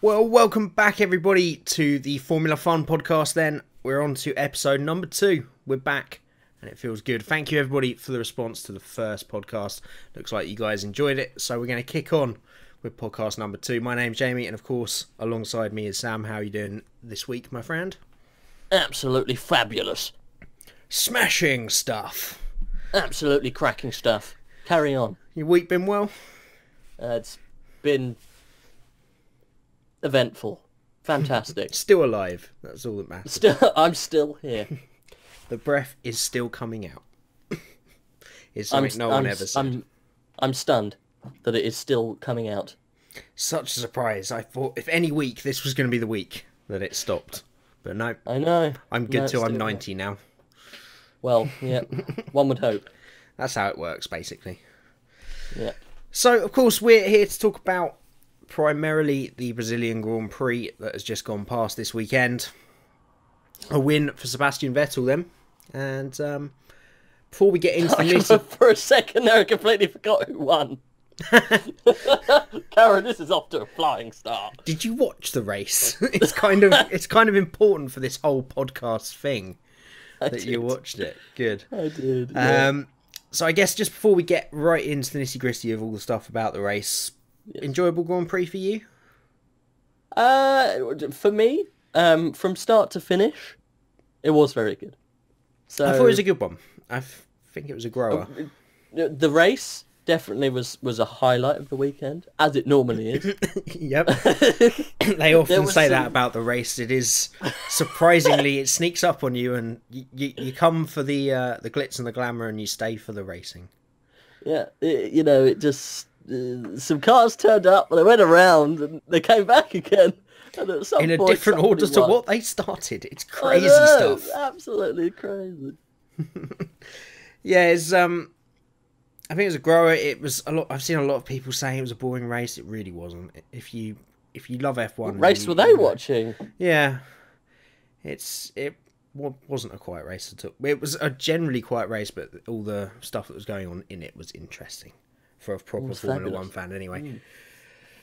Well, welcome back everybody to the Formula Fun podcast then. We're on to episode number 2. We're back and it feels good. Thank you everybody for the response to the first podcast. Looks like you guys enjoyed it. So we're going to kick on with podcast number 2. My name's Jamie and of course alongside me is Sam. How are you doing this week, my friend? Absolutely fabulous. Smashing stuff. Absolutely cracking stuff. Carry on. Your week been well? It's been eventful. Fantastic. Still alive. That's all that matters. I'm still here. The breath is still coming out. It's something no one ever said. I'm stunned that it is still coming out. Such a surprise. I thought if any week this was going to be the week that it stopped. But no. I know. I'm good till I'm 90 now. Well, yeah. One would hope. That's how it works, basically. Yeah. So, of course, we're here to talk about primarily the Brazilian Grand Prix that has just gone past this weekend. A win for Sebastian Vettel then. And before we get into the nitty... For a second there, I completely forgot who won. Karen, this is off to a flying start. Did you watch the race? It's kind of important for this whole podcast thing that you watched it. Good. I did. Yeah. So I guess just before we get right into the nitty gritty of all the stuff about the race, yes. Enjoyable Grand Prix for you? For me, from start to finish, it was very good. So I thought it was a good one. I think it was a grower. The race definitely was a highlight of the weekend, as it normally is. Yep. They often say that about the race. It is surprisingly, it sneaks up on you, and you come for the glitz and the glamour, and you stay for the racing. Yeah, it just some cars turned up, and they went around, and they came back again. And at some in a point, different order to won. What they started. It's crazy stuff. Absolutely crazy. Yeah, it's I think it was a grower. It was a lot. I've seen a lot of people saying it was a boring race. It really wasn't. If you love F1, what race were they watching? Yeah, it wasn't a quiet race at all. It was a generally quiet race, but all the stuff that was going on in it was interesting for a proper Formula One fan, anyway. Mm.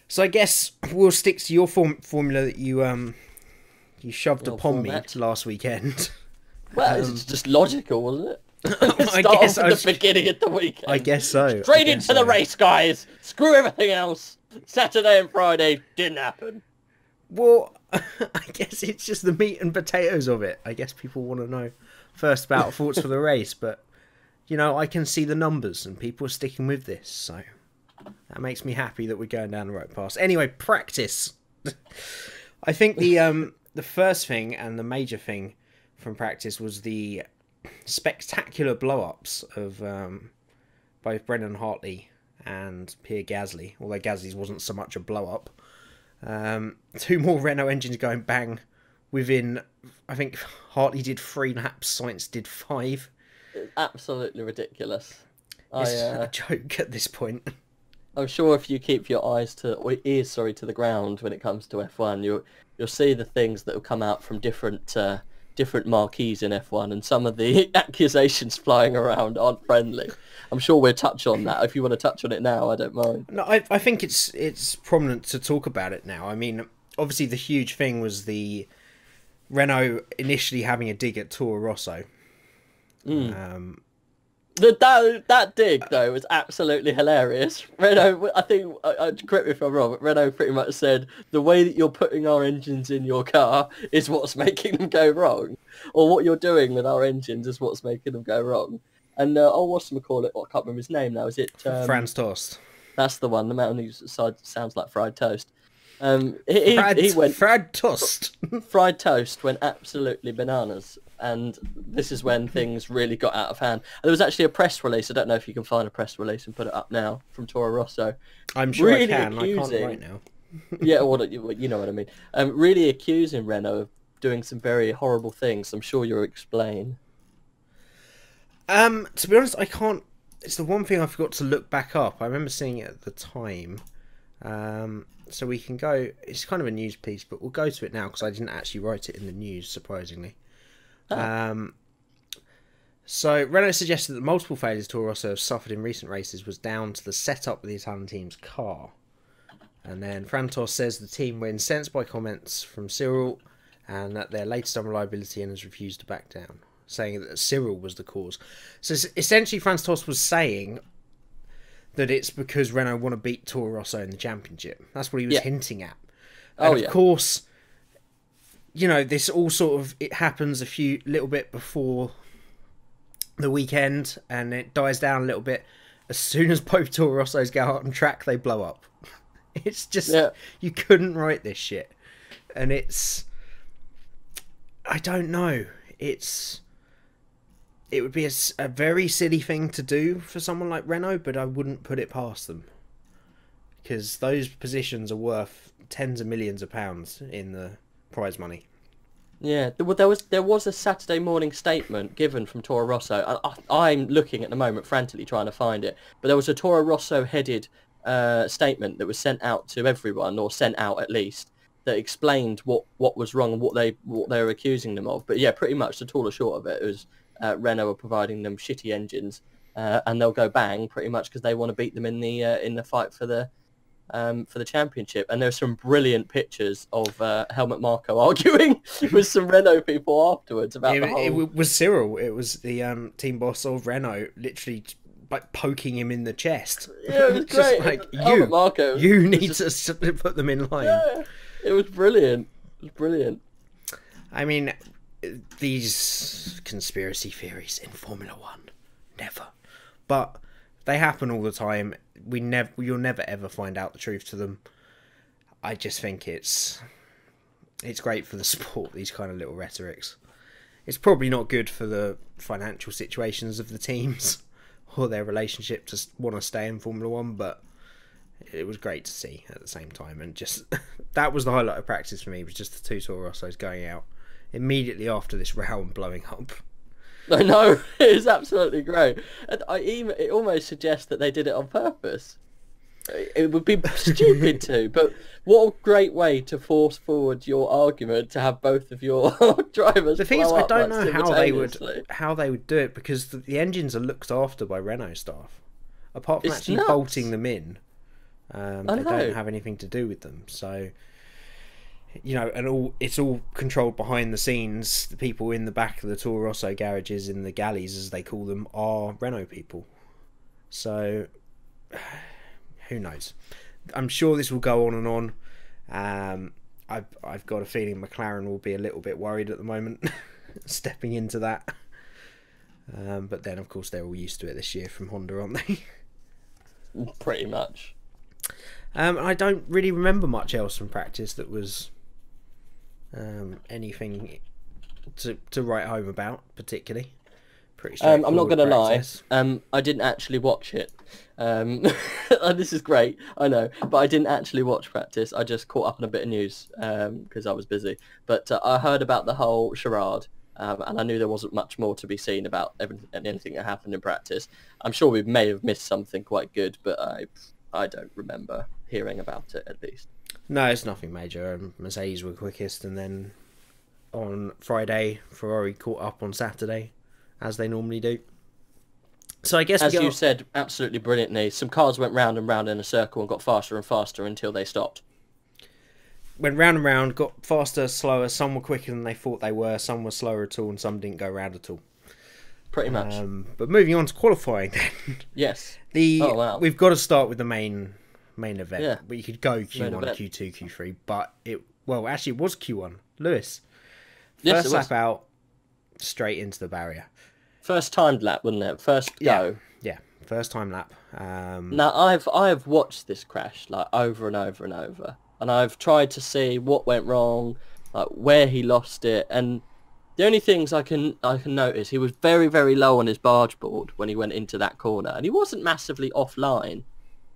So I guess we'll stick to your formula that you shoved upon me last weekend. Well, it's just logical, wasn't it? I guess at the beginning of the weekend. I guess so. Straight into the race, guys. Screw everything else. Saturday and Friday didn't happen. Well, I guess it's just the meat and potatoes of it. I guess people want to know first about thoughts for the race, but I can see the numbers and people are sticking with this, so that makes me happy that we're going down the right path. Anyway, practice. I think the first thing and the major thing from practice was the spectacular blow-ups of both Brendan Hartley and Pierre Gasly, although Gasly's wasn't so much a blow-up. 2 more Renault engines going bang within, I think Hartley did 3 laps, Sainz did 5. Absolutely ridiculous. It's a joke at this point. I'm sure if you keep your ears to the ground when it comes to F1, you'll see the things that will come out from different marquees in F1, and some of the accusations flying around aren't friendly. I'm sure we'll touch on that. If you want to touch on it now, I don't mind. No, I think it's prominent to talk about it now. I mean, obviously the huge thing was the Renault initially having a dig at Toro Rosso. That dig, though, was absolutely hilarious. Renault, I think, correct me if I'm wrong, but Renault pretty much said, the way that you're putting our engines in your car is what's making them go wrong. Or what you're doing with our engines is what's making them go wrong. And, whatchamacallit, I can't remember his name now, is it? Franz Tost. That's the one, the man whose side sounds like fried toast. He went... Fried Toast. Fried Toast went absolutely bananas. And this is when things really got out of hand. And there was actually a press release. I don't know if you can find a press release and put it up now from Toro Rosso. I'm sure really I can. I can't right now. Yeah, well, you know what I mean. Really accusing Renault of doing some very horrible things. I'm sure you'll explain. To be honest, I can't. It's the one thing I forgot to look back up. I remember seeing it at the time. So we can go. It's kind of a news piece, but we'll go to it now because I didn't actually write it in the news, surprisingly. So Renault suggested that multiple failures Toro Rosso have suffered in recent races was down to the setup of the Italian team's car. And then Frantos says the team were incensed by comments from Cyril and that their latest unreliability and has refused to back down, saying that Cyril was the cause. So essentially Frantos was saying that it's because Renault want to beat Toro Rosso in the championship. That's what he was hinting at. And of course, you know, this all sort of, it happens a little bit before the weekend and it dies down a little bit. As soon as both Toro Rossos go out on track, they blow up. It's just, you couldn't write this shit. And it's, I don't know. It would be a very silly thing to do for someone like Renault, but I wouldn't put it past them. Because those positions are worth tens of millions of pounds in the prize money. Yeah, there was a Saturday morning statement given from Toro Rosso. I'm looking at the moment frantically trying to find it, but there was a Toro Rosso headed statement that was sent out to everyone, or sent out at least, that explained what was wrong and what they were accusing them of. But yeah, pretty much the tall or short of it was Renault are providing them shitty engines, and they'll go bang pretty much because they want to beat them in the fight for the championship. And there's some brilliant pictures of Helmut Marko arguing with some Renault people afterwards about the whole... It was Cyril. It was the team boss of Renault, literally like poking him in the chest. Yeah, it was great. Like, Helmut Marko you need to put them in line. Yeah, it was brilliant. It was brilliant. I mean, these conspiracy theories in Formula One, never. But they happen all the time. You'll never ever find out the truth to them. I just think it's great for the sport, these kind of little rhetorics. It's probably not good for the financial situations of the teams or their relationship to want to stay in Formula One, but it was great to see at the same time. And just that was the highlight of practice for me, was just the two Toro Rossos going out immediately after this row and blowing up. I know, it is absolutely great. And it almost suggests that they did it on purpose. It would be stupid to, but what a great way to force forward your argument to have both of your drivers. The thing is, I don't know how they would do it, because the engines are looked after by Renault staff. Apart from actually bolting them in, they don't have anything to do with them. So, you know, and it's all controlled behind the scenes. The people in the back of the Toro Rosso garages, in the galleys as they call them, are Renault people. So who knows? I'm sure this will go on and on. I've got a feeling McLaren will be a little bit worried at the moment, stepping into that. But then, of course, they're all used to it this year from Honda, aren't they? Pretty much. I don't really remember much else from practice that was anything to write home about, particularly. Pretty I'm not going to lie. practice. I didn't actually watch it. This is great, I know, but I didn't actually watch practice. I just caught up on a bit of news because I was busy. But I heard about the whole charade, and I knew there wasn't much more to be seen about anything that happened in practice. I'm sure we may have missed something quite good, but I don't remember hearing about it, at least. No, it's nothing major. Mercedes were quickest, and then on Friday, Ferrari caught up on Saturday, as they normally do. So I guess, as you said absolutely brilliantly, some cars went round and round in a circle and got faster and faster until they stopped. Went round and round, got faster, slower. Some were quicker than they thought they were. Some were slower at all, and some didn't go round at all. Pretty much. But moving on to qualifying then. Yes. We've got to start with the main event. Yeah. We could go Q1, Q2, Q3, but it was Q1. Lewis, first lap out, straight into the barrier. First timed lap, wasn't it? First go. Yeah, first time lap. Now I've watched this crash like over and over and over, and I've tried to see what went wrong, like where he lost it, and the only things I can notice, he was very, very low on his barge board when he went into that corner, and he wasn't massively offline,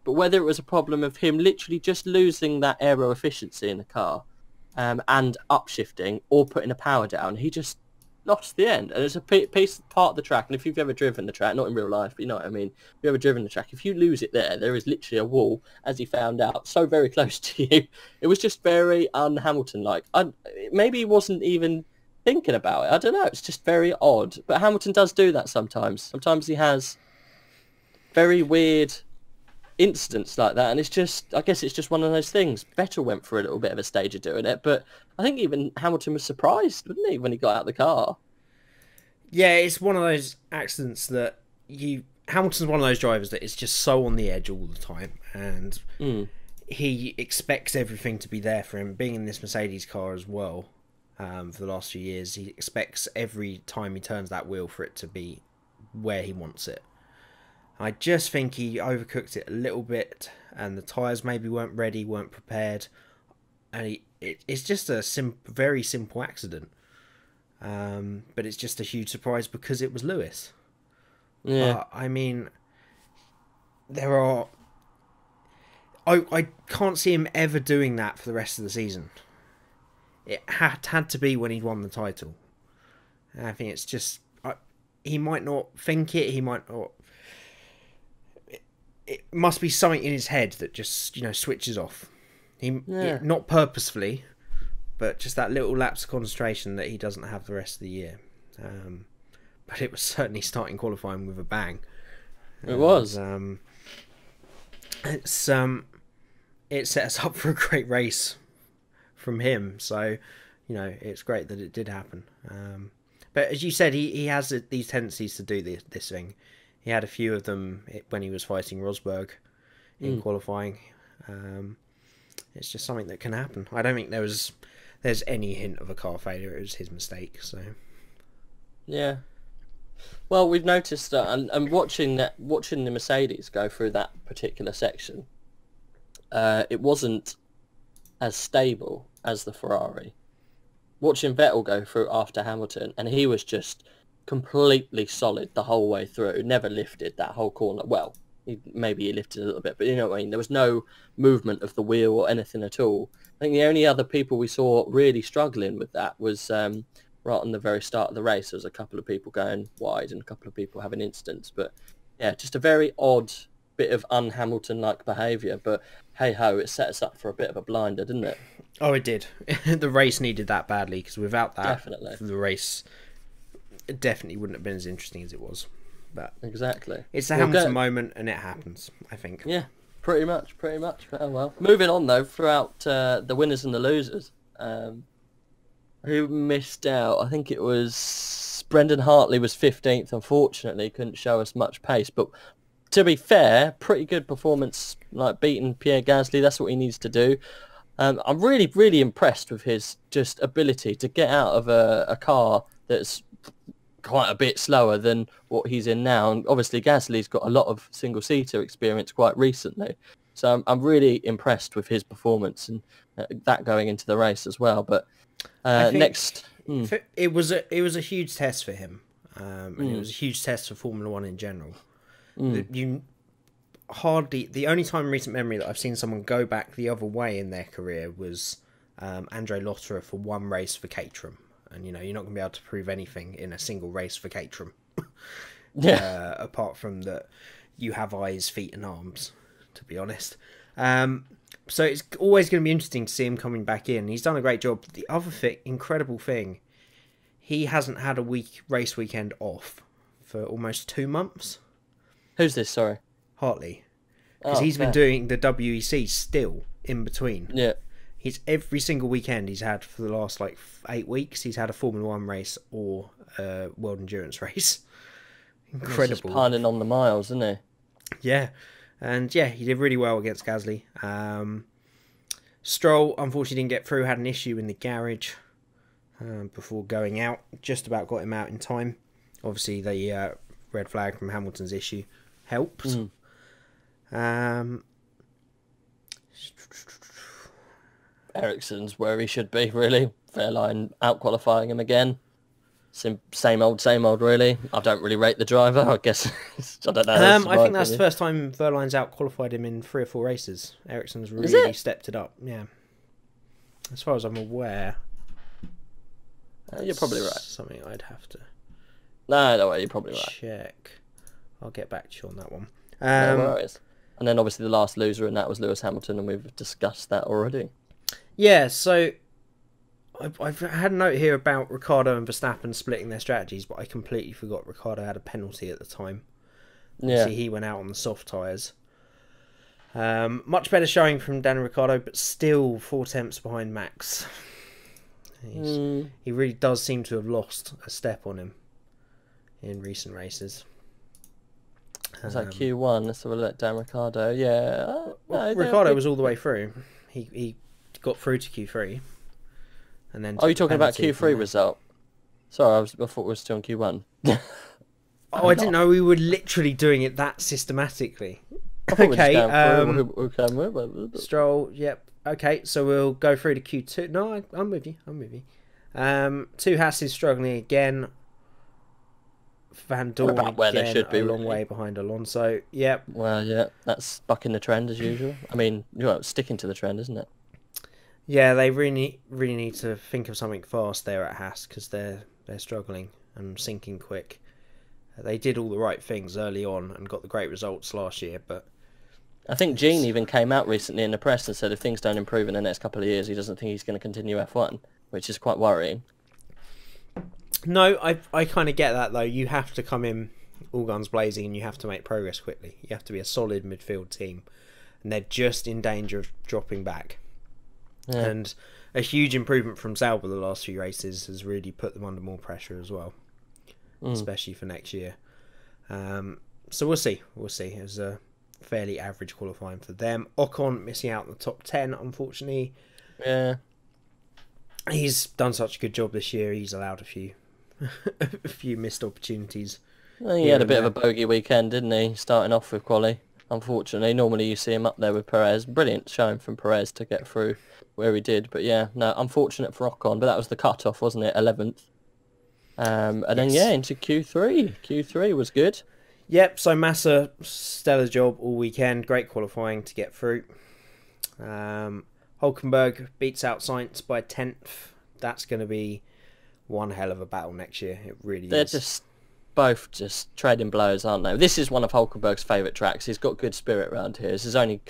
but whether it was a problem of him literally just losing that aero efficiency in the car, and upshifting or putting a power down, he just lost the end. And it's a part of the track, and if you've ever driven the track, not in real life, but you know what I mean, if you've ever driven the track, if you lose it there is literally a wall, as he found out, so very close to you. It was just very un-Hamilton-like. Maybe he wasn't even thinking about it. I don't know, it's just very odd. But Hamilton does do that sometimes. Sometimes he has very weird instance like that, and it's just, I guess it's just one of those things. Vettel went through a little bit of a stage of doing it, but I think even Hamilton was surprised, wasn't he, when he got out of the car? Yeah, it's one of those accidents that Hamilton's one of those drivers that is just so on the edge all the time, and he expects everything to be there for him. Being in this Mercedes car as well, for the last few years, he expects every time he turns that wheel for it to be where he wants it. I just think he overcooked it a little bit, and the tyres maybe weren't ready, weren't prepared, and it's just a very simple accident. But it's just a huge surprise because it was Lewis. Yeah. I mean, I can't see him ever doing that for the rest of the season. It had to be when he'd won the title. And I think it's just... he might not think it, he might not... It must be something in his head that just, switches off. Not purposefully, but just that little lapse of concentration that he doesn't have the rest of the year. But it was certainly starting qualifying with a bang. It was. It set us up for a great race from him. So, it's great that it did happen. But as you said, he has these tendencies to do this thing. He had a few of them when he was fighting Rosberg in qualifying. It's just something that can happen. I don't think there's any hint of a car failure. It was his mistake. So, yeah. Well, we've noticed that, and watching the Mercedes go through that particular section, it wasn't as stable as the Ferrari. Watching Vettel go through after Hamilton, and he was just completely solid the whole way through, never lifted that whole corner. Well, maybe he lifted a little bit, but you know what I mean? There was no movement of the wheel or anything at all. I think the only other people we saw really struggling with that was right on the very start of the race. There was a couple of people going wide and a couple of people having incidents. But yeah, just a very odd bit of un-Hamilton-like behaviour. But hey-ho, it set us up for a bit of a blinder, didn't it? Oh, it did. The race needed that badly, because without that, Definitely. The race definitely wouldn't have been as interesting as it was. But exactly. It's a Hamilton moment, and it happens, I think. Yeah, pretty much. Oh, well. Moving on, though, throughout the winners and the losers. Who missed out? I think it was Brendan Hartley was 15th. Unfortunately, couldn't show us much pace. But to be fair, pretty good performance, like beating Pierre Gasly. That's what he needs to do. I'm really, really impressed with his just ability to get out of a car that's quite a bit slower than what he's in now. And obviously Gasly's got a lot of single-seater experience quite recently. So I'm really impressed with his performance and that going into the race as well. But next... It was a huge test for him. And it was a huge test for Formula One in general. The only time in recent memory that I've seen someone go back the other way in their career was Andre Lotterer for one race for Caterham. And, you're not going to be able to prove anything in a single race for Caterham. Apart from that you have eyes, feet and arms, to be honest. So it's always going to be interesting to see him coming back in. He's done a great job. The other incredible thing, he hasn't had a race weekend off for almost 2 months. Who's this, sorry? Hartley. Because he's been doing the WEC still in between. Yeah. He's every single weekend he's had for the last 8 weeks. He's had a Formula One race or a World Endurance race. Incredible. He's just piling on the miles, isn't he? Yeah, and yeah, he did really well against Gasly. Stroll unfortunately didn't get through. Had an issue in the garage before going out. Just about got him out in time. Obviously, the red flag from Hamilton's issue helps. Ericsson's where he should be, really. Fairline out-qualifying him again. Same old, really. I don't really rate the driver, I guess. I don't know. I think that's the first time Verline's out-qualified him in 3 or 4 races. Ericsson's really stepped it up, yeah. As far as I'm aware. You're probably right. Something I'd have to... No way, you're probably right. Check. I'll get back to you on that one. No worries. And then obviously the last loser, and that was Lewis Hamilton, and we've discussed that already. Yeah, so I've had a note here about Ricciardo and Verstappen splitting their strategies, but I completely forgot Ricciardo had a penalty at the time. Yeah. See, he went out on the soft tyres. Much better showing from Daniel Ricciardo, but still 4 tenths behind Max. He really does seem to have lost a step on him in recent races. Was that Q1? Let's have a look. Dan Ricciardo, yeah. Ricciardo was all the way through. He got through to Q3, and then. Oh, you're talking about Q3 result? Sorry, I thought we were still on Q1. Oh, I didn't know we were literally doing it that systematically. Okay. Stroll. Yep. Okay, so we'll go through to Q2. No, I'm with you. 2 Haas is struggling again. Van Dorn about where they should be, a long way behind Alonso. Yep. Well, yeah, that's bucking the trend as usual. I mean, sticking to the trend, isn't it? Yeah, they really need to think of something fast there at Haas, because they're struggling and sinking quick. They did all the right things early on and got the great results last year, but I think Gene even came out recently in the press and said if things don't improve in the next couple of years, he doesn't think he's going to continue F1, which is quite worrying. No, I kind of get that, though. You have to come in all guns blazing and you have to make progress quickly. You have to be a solid midfield team, and they're just in danger of dropping back. Yeah. And a huge improvement from Sauber the last few races has really put them under more pressure as well, especially for next year. So we'll see. It was a fairly average qualifying for them. Ocon missing out in the top 10, unfortunately. Yeah. He's done such a good job this year. He's allowed a few missed opportunities. Well, he had a bit of a bogey weekend, didn't he? Starting off with quali. Unfortunately, normally you see him up there with Perez. Brilliant showing from Perez to get through where he did. But yeah, no, unfortunate for Ocon. But that was the cut-off, wasn't it? 11th. And then, yeah, into Q3. Q3 was good. Yep, so Massa, stellar job all weekend. Great qualifying to get through. Hulkenberg beats out Sainz by 10th. That's going to be one hell of a battle next year. It really is. They're just both just trading blows, aren't they? This is one of Hulkenberg's favourite tracks. He's got good spirit around here. This is only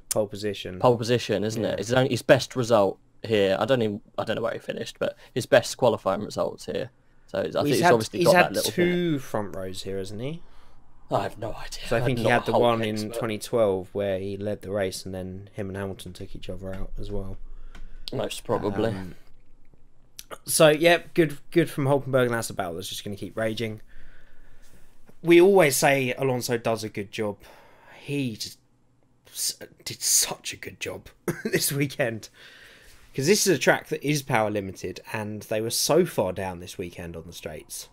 pole position. Pole position, isn't it? It's only his best result here. I don't know where he finished, but his best qualifying results here. So I think he's obviously got that little. He's had 2 front rows here, hasn't he? I have no idea. So I think he had the one in 2012 where he led the race, and then him and Hamilton took each other out as well. Most probably. So yeah, good from Hulkenberg, and that's a battle that's just going to keep raging. We always say Alonso does a good job. He just did such a good job this weekend, because this is a track that is power limited, and they were so far down this weekend on the straights.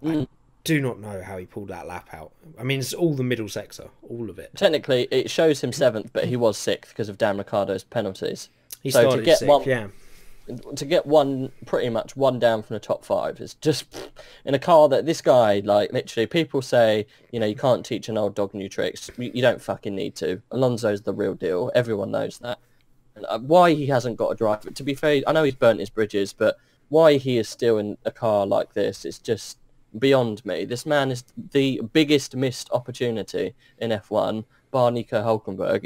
I do not know how he pulled that lap out. I mean, it's all the middle sector, all of it. Technically, it shows him 7th, but he was 6th because of Dan Ricciardo's penalties. He started 6th, yeah. To get pretty much one down from the top 5 is just in a car that this guy, like, literally, people say, you can't teach an old dog new tricks. You don't fucking need to. Alonso's the real deal. Everyone knows that. And why he hasn't got a driver, to be fair, I know he's burnt his bridges, but why he is still in a car like this is just beyond me. This man is the biggest missed opportunity in F1, bar Nico Hulkenberg.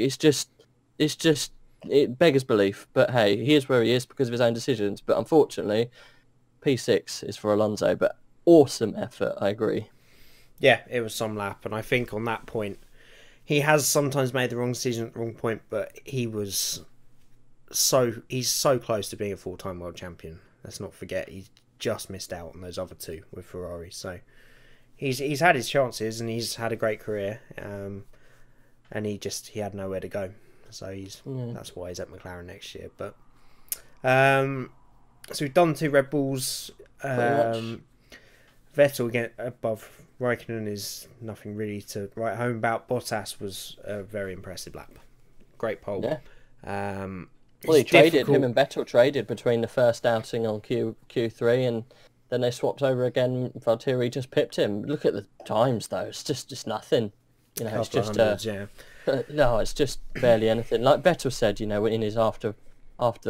It beggars belief, but hey, he is where he is because of his own decisions. But unfortunately, P6 is for Alonso, but awesome effort, I agree. Yeah, it was some lap, and I think on that point, he has sometimes made the wrong decision at the wrong point, but he's so close to being a 4-time world champion. Let's not forget, he just missed out on those other 2 with Ferrari. So he's had his chances, and he's had a great career, and he had nowhere to go. So that's why he's at McLaren next year. But so we've done 2 Red Bulls. Vettel again above Raikkonen is nothing really to write home about. Bottas was a very impressive lap. Great pole. Yeah. Him and Vettel traded between the first outing on Q3, and then they swapped over again. Valtteri just pipped him. Look at the times though; it's just nothing. It's just no, it's just barely anything. Like Vettel said, in his after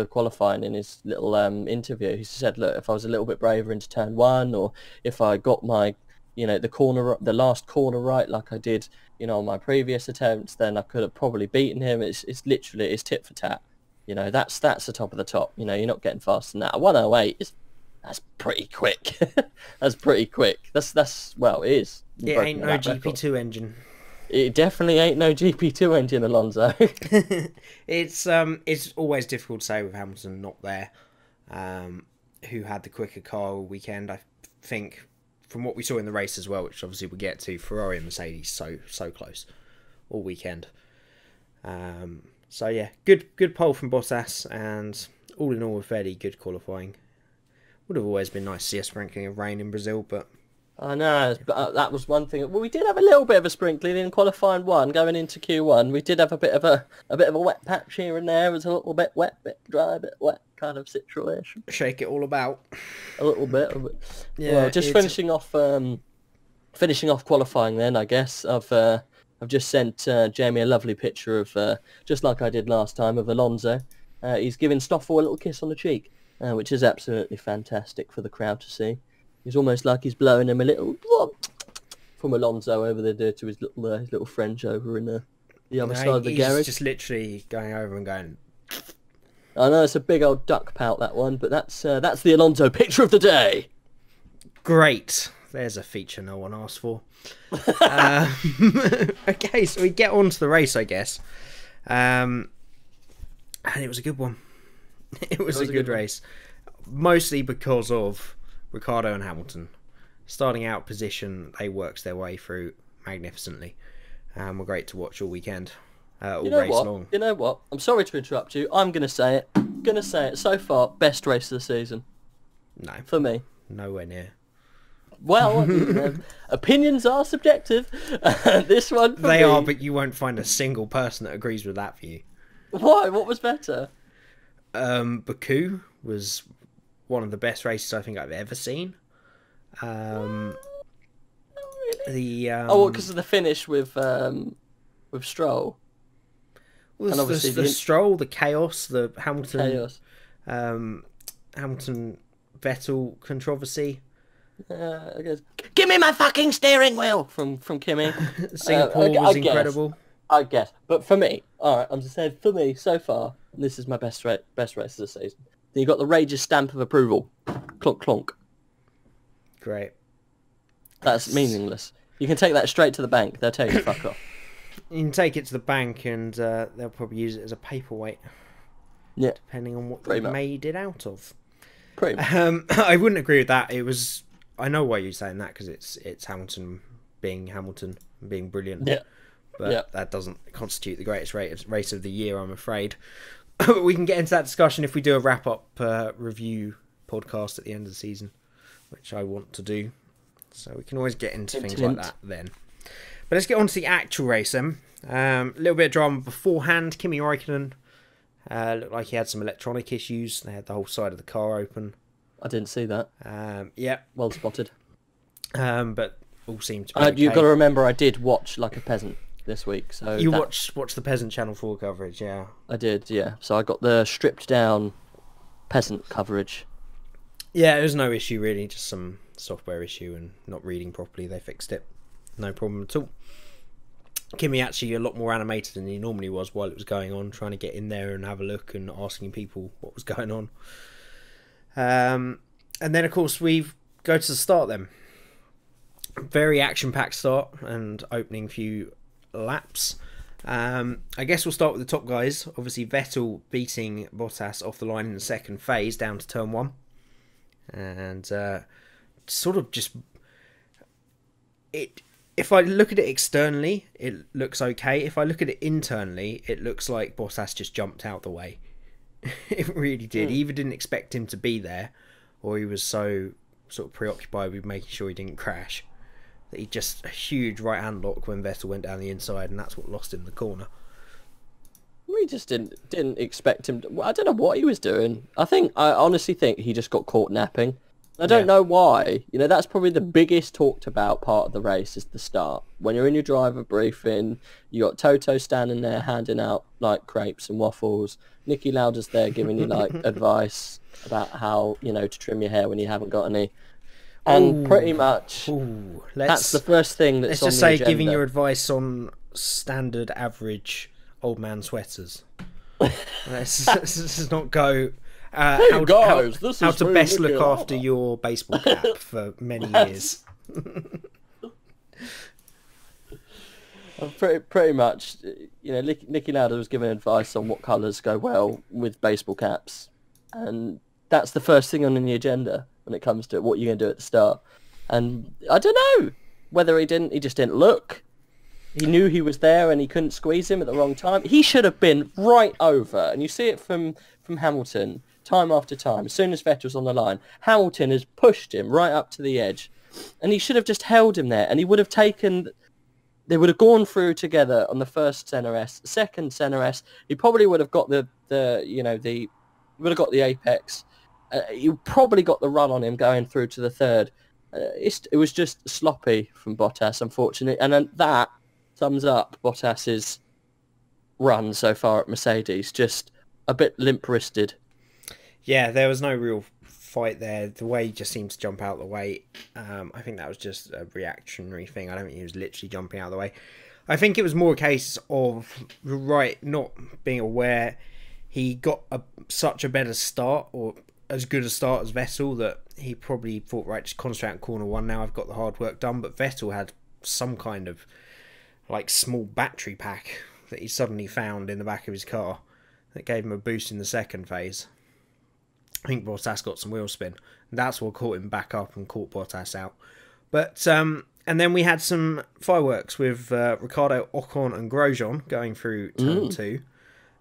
qualifying in his little interview, he said, "Look, if I was a little bit braver into turn 1, or if I got my, the last corner right like I did, on my previous attempts, then I could have probably beaten him. It's literally tit for tat. That's the top of the top. You're not getting faster than that. 108 that's pretty quick. That's pretty quick. That's it is. It ain't no GP2 engine. It definitely ain't no GP2 engine, Alonso. It's always difficult to say with Hamilton not there, who had the quicker car all weekend. I think from what we saw in the race as well, which obviously we'll get to, Ferrari and Mercedes so close all weekend. So yeah, good pole from Bottas, and all in all a fairly good qualifying. Would have always been nice to see a sprinkling of rain in Brazil, but I know, but that was one thing. Well, we did have a little bit of a sprinkling in qualifying one, going into Q1. We did have a bit of a wet patch here and there. It was a little bit wet, bit dry, bit wet kind of situation. shake it all about. A little bit. Yeah, well, just finishing off qualifying. Then I guess I've just sent Jamie a lovely picture of just like I did last time of Alonso. He's giving Stoffel a little kiss on the cheek, which is absolutely fantastic for the crowd to see. It's almost like he's blowing him a little from Alonso over there to his little French over in the other side of the garage. He's just literally going over and going. I know it's a big old duck pout, that one, but that's the Alonso picture of the day. Great. There's a feature no one asked for. Okay, so we get on to the race, I guess. And it was a good one. It was a good race. Mostly because of Ricciardo and Hamilton. Starting out position, they worked their way through magnificently. Were great to watch all weekend. All race long. You know what? I'm sorry to interrupt you. I'm going to say it. So far, best race of the season. No. For me. Nowhere near. Well, I mean, opinions are subjective. This one for They me, are, but you won't find a single person that agrees with that view. Why? What was better? Baku was one of the best races I think I've ever seen. Really? The because of the finish with Stroll. Well, And obviously the Stroll, the chaos, the Hamilton, Chaos. Hamilton Vettel controversy. I guess, give me my fucking steering wheel from Kimi. Singapore was incredible. I guess, but for me, all right, I'm just saying for me so far, this is my best race of the season. Then you got the Rage's stamp of approval, clonk clonk. Great. That's meaningless. You can take that straight to the bank. They'll tell you to fuck off. You can take it to the bank and they'll probably use it as a paperweight. Yeah, depending on what pretty they much. made it out of. Pretty much. I wouldn't agree with that. It was. I know why you're saying that because it's Hamilton being brilliant. Yeah. But that doesn't constitute the greatest race of the year, I'm afraid. We can get into that discussion if we do a wrap-up review podcast at the end of the season, which I want to do. So we can always get into things like that then. But let's get on to the actual race then. A little bit of drama beforehand. Kimi Räikkönen looked like he had some electronic issues. They had the whole side of the car open. I didn't see that. Yeah. Well spotted. But all seemed to be okay. You've got to remember I did watch Like a Peasant this week. So you watched the Peasant Channel 4 coverage, yeah. I did, yeah. So I got the stripped down Peasant coverage. Yeah, there was no issue really, just some software issue and not reading properly. They fixed it. No problem at all. Kimi actually a lot more animated than he normally was while it was going on, trying to get in there and have a look and asking people what was going on. And then, of course, we go to the start then. Very action-packed start and opening few laps. I guess we'll start with the top guys. Obviously, Vettel beating Bottas off the line in the second phase down to turn 1. And sort of just... If I look at it externally, it looks okay. If I look at it internally, it looks like Bottas just jumped out the way. It really did. He either didn't expect him to be there, or he was so sort of preoccupied with making sure he didn't crash that he just a huge right hand lock when Vettel went down the inside, and that's what lost him the corner. We just didn't expect him to, I don't know what he was doing. I honestly think he just got caught napping. I don't know why. You know, that's probably the biggest talked about part of the race is the start. When you're in your driver briefing, you got Toto standing there handing out like crepes and waffles. Nicky Lauda's there giving you like advice about how, you know, to trim your hair when you haven't got any. And pretty much that's the first thing that's on the agenda. Let's just say giving your advice on standard average old man sweaters. Let's not go... how to best look after your baseball cap for many years. Pretty much, you know, Nicky Lauda was giving advice on what colours go well with baseball caps, and that's the first thing on the agenda when it comes to what you're going to do at the start. And I don't know whether he just didn't look. He knew he was there and he couldn't squeeze him at the wrong time. He should have been right over, and you see it from Hamilton time after time. As soon as Vettel's on the line, Hamilton has pushed him right up to the edge, and he should have just held him there, and he would have taken. They would have gone through together on the first center S, second center S. He probably would have got the would have got the apex. He probably got the run on him going through to the third. It was just sloppy from Bottas, unfortunately, and then that sums up Bottas's run so far at Mercedes. Just a bit limp-wristed. Yeah, there was no real fight there. The way he just seemed to jump out the way, I think that was just a reactionary thing. I don't think he was literally jumping out of the way. I think it was more a case of not being aware. He got such a better start, or as good a start as Vettel, that he probably thought, right, just concentrate on corner one now, I've got the hard work done. But Vettel had some kind of like small battery pack that he suddenly found in the back of his car that gave him a boost in the second phase. I think Bottas got some wheel spin. That's what caught him back up and caught Bottas out. But and then we had some fireworks with Ricciardo, Ocon and Grosjean going through turn 2.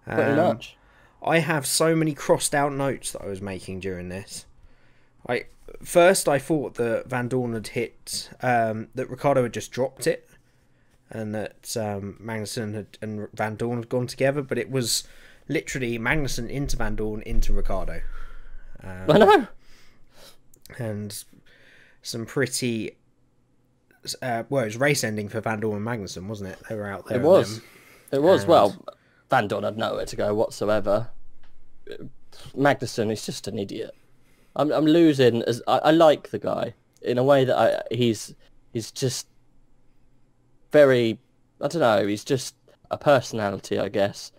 Pretty much. I have so many crossed out notes that I was making during this. First I thought that Van Dorn had hit, that Ricciardo had just dropped it, and that Magnussen and Van Dorn had gone together, but it was literally Magnussen into Van Dorn into Ricciardo. I know. And some pretty... it was race ending for Van Dorn and Magnussen, wasn't it? They were out there. It was. Well, Van Dorn had nowhere to go whatsoever. Magnussen is just an idiot. I'm losing. I like the guy in a way that he's just very... I don't know, he's just a personality, I guess.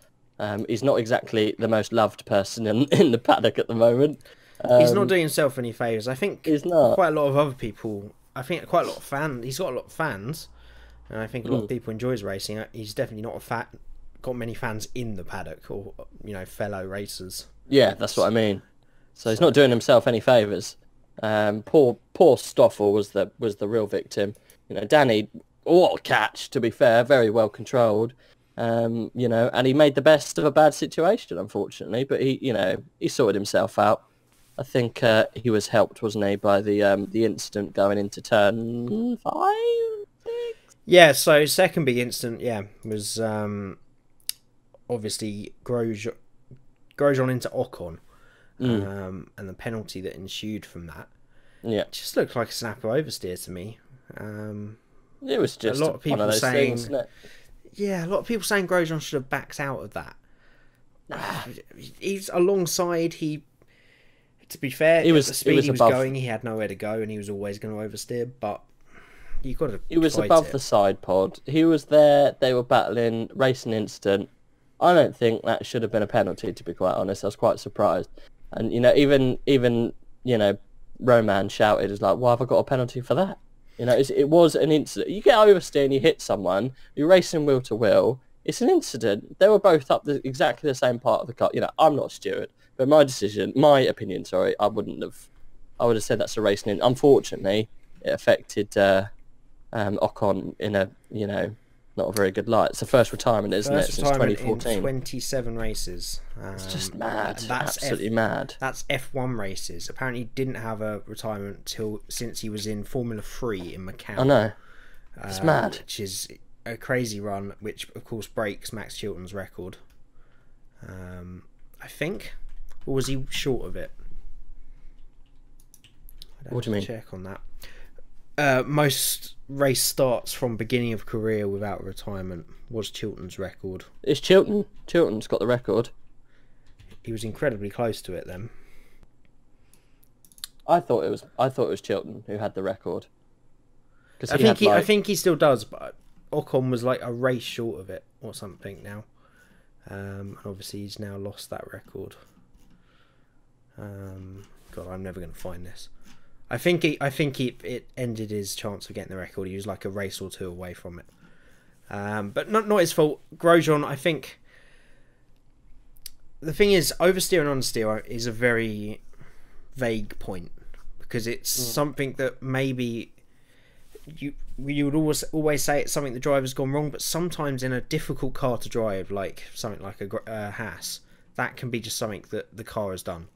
He's not exactly the most loved person in the paddock at the moment. He's not doing himself any favours. I think he's not. Quite a lot of other people... I think quite a lot of fans... He's got a lot of fans, and I think a lot of people enjoy his racing. He's definitely not got many fans in the paddock, or fellow racers. Yeah, that's what I mean. So he's not doing himself any favours. Poor Stoffel was the real victim. Danny, what a catch, to be fair, very well controlled. And he made the best of a bad situation, unfortunately. But he sorted himself out. I think he was helped, wasn't he, by the incident going into turn 5, 6? Yeah, so second big incident, was obviously Grosjean into Ocon, and the penalty that ensued from that. Yeah, it just looked like a snap of oversteer to me. It was just a lot of people one of those saying, things, isn't it? Yeah, a lot of people saying Grosjean should have backed out of that. He's alongside. To be fair, at the speed he was going, he had nowhere to go, and he was always going to oversteer. But you got to. He was above the side pod. He was there. They were battling. Racing incident. I don't think that should have been a penalty. To be quite honest, I was quite surprised. And even Roman shouted, "Is like, why have I got a penalty for that?" It was an incident. You get oversteer and you hit someone. You're racing wheel to wheel. It's an incident. They were both up exactly the same part of the car. I'm not a steward. But my opinion, I would have said that's a racing incident. Unfortunately, it affected Ocon in a, not a very good light. It's the first retirement, isn't it, since 2014? In 27 races. It's just mad. That's absolutely mad. That's F1 races. Apparently, he didn't have a retirement since he was in Formula 3 in Macau. I know. It's mad. Which is a crazy run, which, of course, breaks Max Chilton's record. I think... Or was he short of it? What do you mean? Check on that. Most race starts from beginning of career without retirement was Chilton's record. It's Chilton. Chilton's got the record. He was incredibly close to it then. I thought it was Chilton who had the record. I think he still does, but Ocon was like a race short of it or something now. Obviously he's now lost that record. God, I'm never going to find this. I think it ended his chance of getting the record. He was like a race or two away from it. But not his fault. Grosjean, I think. The thing is, oversteer and understeer is a very vague point because it's something that maybe you would always say it's something the driver's gone wrong, but sometimes in a difficult car to drive, like something like a Haas, that can be just something that the car has done.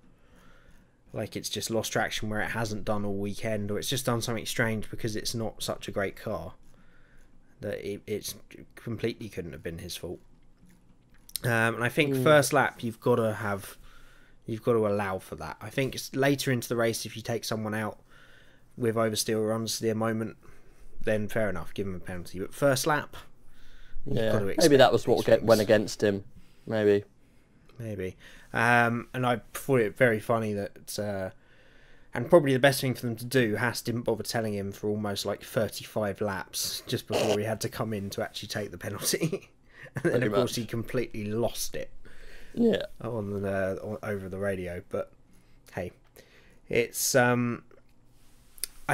Like it's just lost traction where it hasn't done all weekend, or it's just done something strange because it's not such a great car. That it's completely couldn't have been his fault. And I think first lap you've got to allow for that. I think it's later into the race if you take someone out with oversteer or understeer moment, then fair enough, give him a penalty. But first lap, maybe that was what went against him. Maybe. And I thought it very funny that, and probably the best thing for them to do, Haas didn't bother telling him for almost like 35 laps just before he had to come in to actually take the penalty. And then, of course, he completely lost it. Yeah. Over the radio. But, hey, it's... I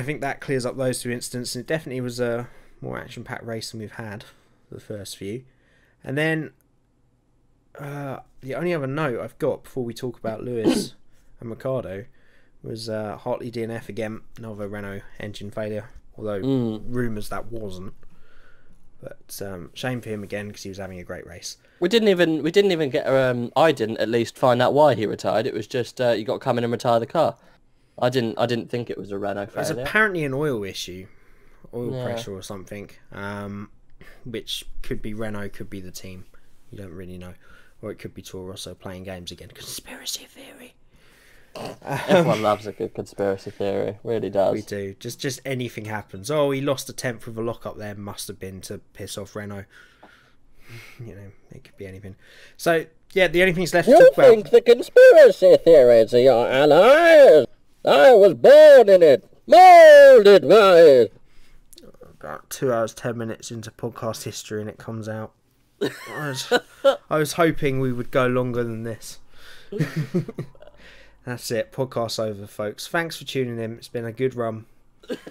think that clears up those two incidents. It definitely was a more action-packed race than we've had, the first few. And then, the only other note I've got before we talk about Lewis and Ricciardo was Hartley DNF again, another Renault engine failure. Although, rumours that wasn't. But shame for him again because he was having a great race. We didn't even get. I didn't at least find out why he retired. It was just you got to come in and retire the car. I didn't think it was a Renault failure. It was apparently an oil issue, pressure or something. Which could be Renault, could be the team. You don't really know, or it could be Toro Rosso playing games again. Conspiracy theory. Everyone loves a good conspiracy theory, really does. We do. Just anything happens. Oh, he lost a tenth with a lock-up there. Must have been to piss off Renault. You know, it could be anything. So, yeah, the only thing's left to talk about... You think the conspiracy theories are your allies? I was born in it, molded by it. About 2 hours, 10 minutes into podcast history and it comes out. I was hoping we would go longer than this. That's it. Podcast's over, folks. Thanks for tuning in. It's been a good run.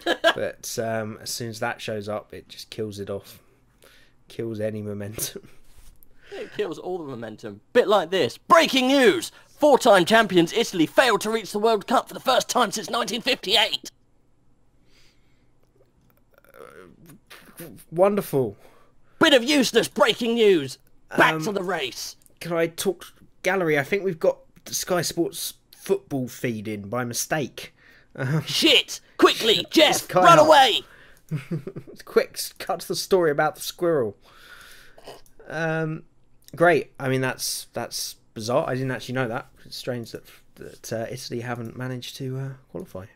But as soon as that shows up, it just kills it off. Kills any momentum. It kills all the momentum. Bit like this. Breaking news! 4-time champions Italy failed to reach the World Cup for the first time since 1958. Wonderful. Bit of useless breaking news. Back to the race. Can I talk gallery? I think we've got Sky Sports football feed in by mistake. Shit! Quickly, Jeff, run away! Quick, cut to the story about the squirrel. Great. I mean, that's bizarre. I didn't actually know that. It's strange that Italy haven't managed to qualify.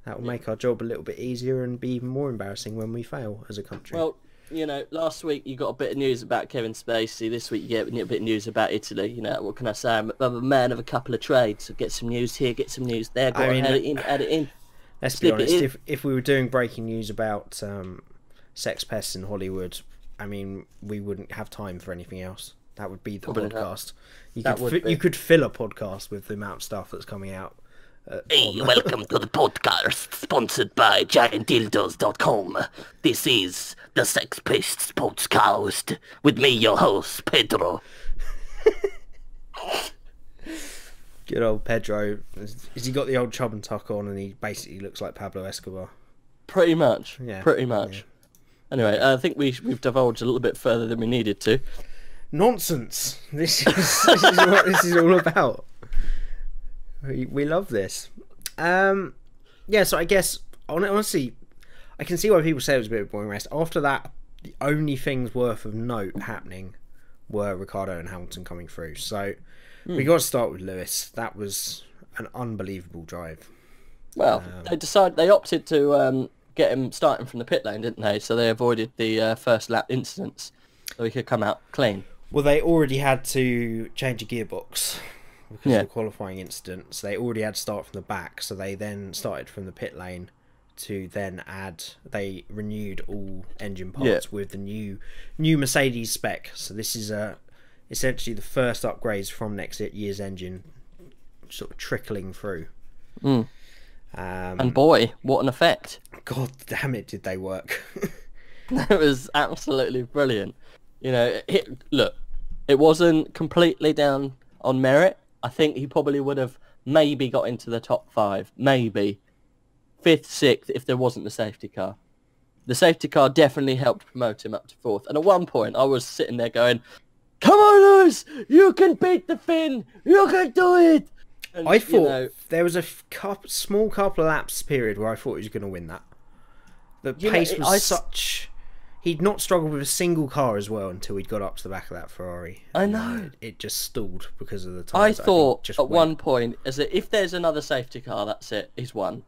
That will make our job a little bit easier and be even more embarrassing when we fail as a country. Well, you know, last week you got a bit of news about Kevin Spacey. This week you get a bit of news about Italy. You know, what can I say? I'm a man of a couple of trades. So get some news here, get some news there. Add it in. Let's be honest. If we were doing breaking news about sex pests in Hollywood, I mean, we wouldn't have time for anything else. That would be the podcast. You could fill a podcast with the amount of stuff that's coming out. Hey, welcome to the podcast, sponsored by GiantDildos.com. This is the Sex Pests Podcast, with me, your host, Pedro. Good old Pedro. Has he got the old chub and tuck on and he basically looks like Pablo Escobar? Pretty much. Yeah. Pretty much. Yeah. Anyway, I think we've divulged a little bit further than we needed to. Nonsense. This is what this is all about. We love this. Yeah, so I guess, honestly, I can see why people say it was a bit of a boring race. After that, the only things worth of note happening were Ricciardo and Hamilton coming through. So we got to start with Lewis. That was an unbelievable drive. Well, they opted to get him starting from the pit lane, didn't they? So they avoided the first lap incidents, so he could come out clean. Well, they already had to change a gearbox because of the qualifying incident. So they already had to start from the back. So they then started from the pit lane to then they renewed all engine parts with the new Mercedes spec. So this is essentially the first upgrades from next year's engine sort of trickling through. And boy, what an effect. God damn it, did they work. It was absolutely brilliant. You know, look, it wasn't completely down on merit. I think he probably would have maybe got into the top 5, maybe 5th, 6th if there wasn't the safety car. The safety car definitely helped promote him up to 4th. And at one point, I was sitting there going, "Come on, Lewis! You can beat the Finn! You can do it!" And, I thought there was a small couple of laps period where I thought he was going to win that. The pace was such... He'd not struggled with a single car as well until he'd got up to the back of that Ferrari. I know. It just stalled because of the I tyres. thought at one point is that if there's another safety car, that's it. He's won.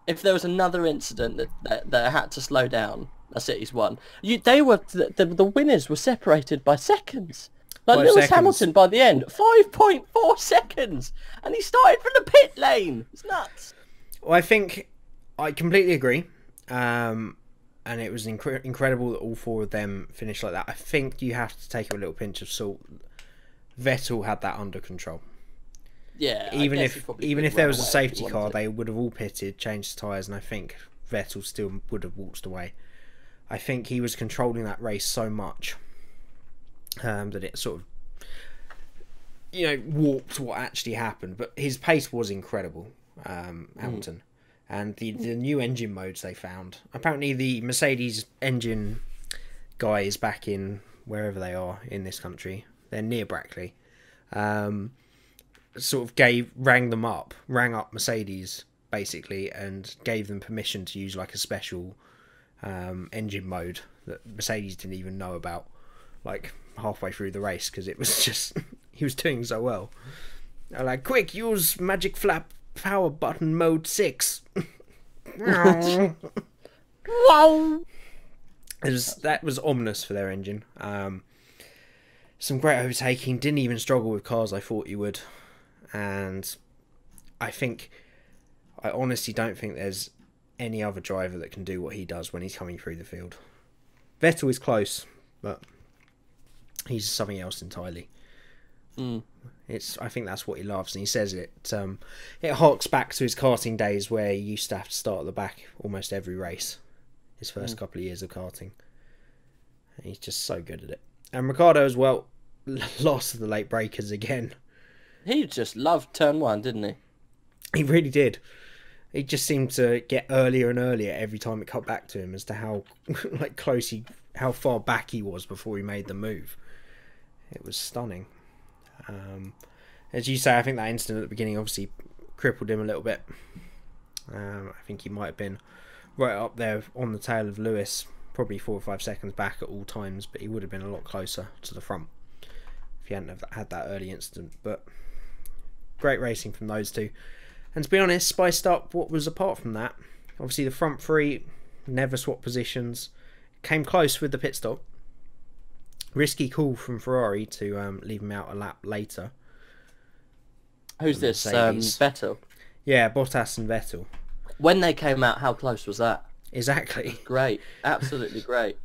If there was another incident that had to slow down, that's it. He's won. The winners were separated by seconds. Like Lewis Hamilton by the end, 5.4 seconds, and he started from the pit lane. It's nuts. Well, I think I completely agree. And it was incredible that all 4 of them finished like that. I think you have to take a little pinch of salt. Vettel had that under control. Yeah. Even if there was a safety car, they would have all pitted, changed tyres, and I think Vettel still would have waltzed away. I think he was controlling that race so much that it sort of, warped what actually happened. But his pace was incredible, Hamilton. And the new engine modes they found. Apparently the Mercedes engine guy is back in wherever they are in this country. They're near Brackley. Sort of rang up Mercedes basically, and gave them permission to use like a special engine mode that Mercedes didn't even know about, like halfway through the race, because it was just he was doing so well. They're like, quick, use magic flap power button mode 6. Wow. That was ominous for their engine. Some great overtaking. Didn't even struggle with cars I thought he would. And I honestly don't think there's any other driver that can do what he does when he's coming through the field. Vettel is close, but he's something else entirely. I think that's what he loves, and he says it. It harks back to his karting days where he used to have to start at the back almost every race. His first couple of years of karting. And he's just so good at it. And Ricciardo as well, lost the late breakers again. He just loved turn 1, didn't he? He really did. He just seemed to get earlier and earlier every time it cut back to him as to how how far back he was before he made the move. It was stunning. As you say, I think that incident at the beginning obviously crippled him a little bit. I think he might have been right up there on the tail of Lewis, probably 4 or 5 seconds back at all times, but he would have been a lot closer to the front if he hadn't have had that early incident. But great racing from those two. And to be honest, spiced up what was apart from that. Obviously the front 3 never swapped positions. Came close with the pit stop. Risky call from Ferrari to leave him out a lap later. Who's this? Vettel? Yeah, Bottas and Vettel. When they came out, how close was that? Exactly. Great. Absolutely great.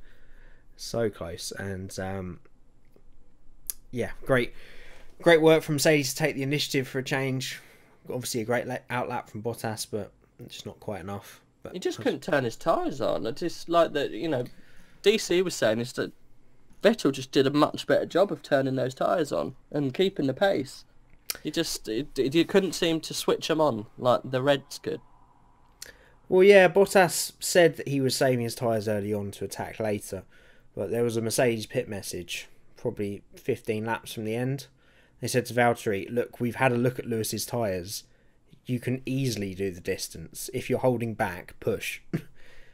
So close. And great work from Mercedes to take the initiative for a change. Obviously a great outlap from Bottas, but it's not quite enough. But he just couldn't turn his tyres on. It's just like that, DC was saying is that Vettel just did a much better job of turning those tyres on and keeping the pace. He couldn't seem to switch them on like the Reds could. Well, yeah, Bottas said that he was saving his tyres early on to attack later, but there was a Mercedes pit message, probably 15 laps from the end. They said to Valtteri, look, we've had a look at Lewis's tyres. You can easily do the distance. If you're holding back, push.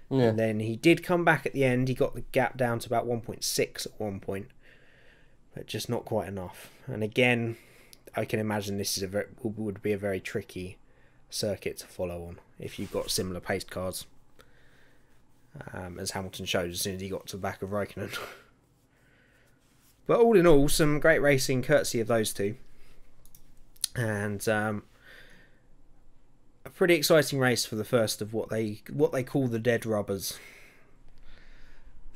Yeah. And then he did come back at the end. He got the gap down to about 1.6 at one point, but just not quite enough. And again, I can imagine this would be a very tricky circuit to follow on if you've got similar paced cars, as Hamilton showed as soon as he got to the back of Raikkonen. But all in all, some great racing courtesy of those two, and a pretty exciting race for the first of what they call the dead rubbers,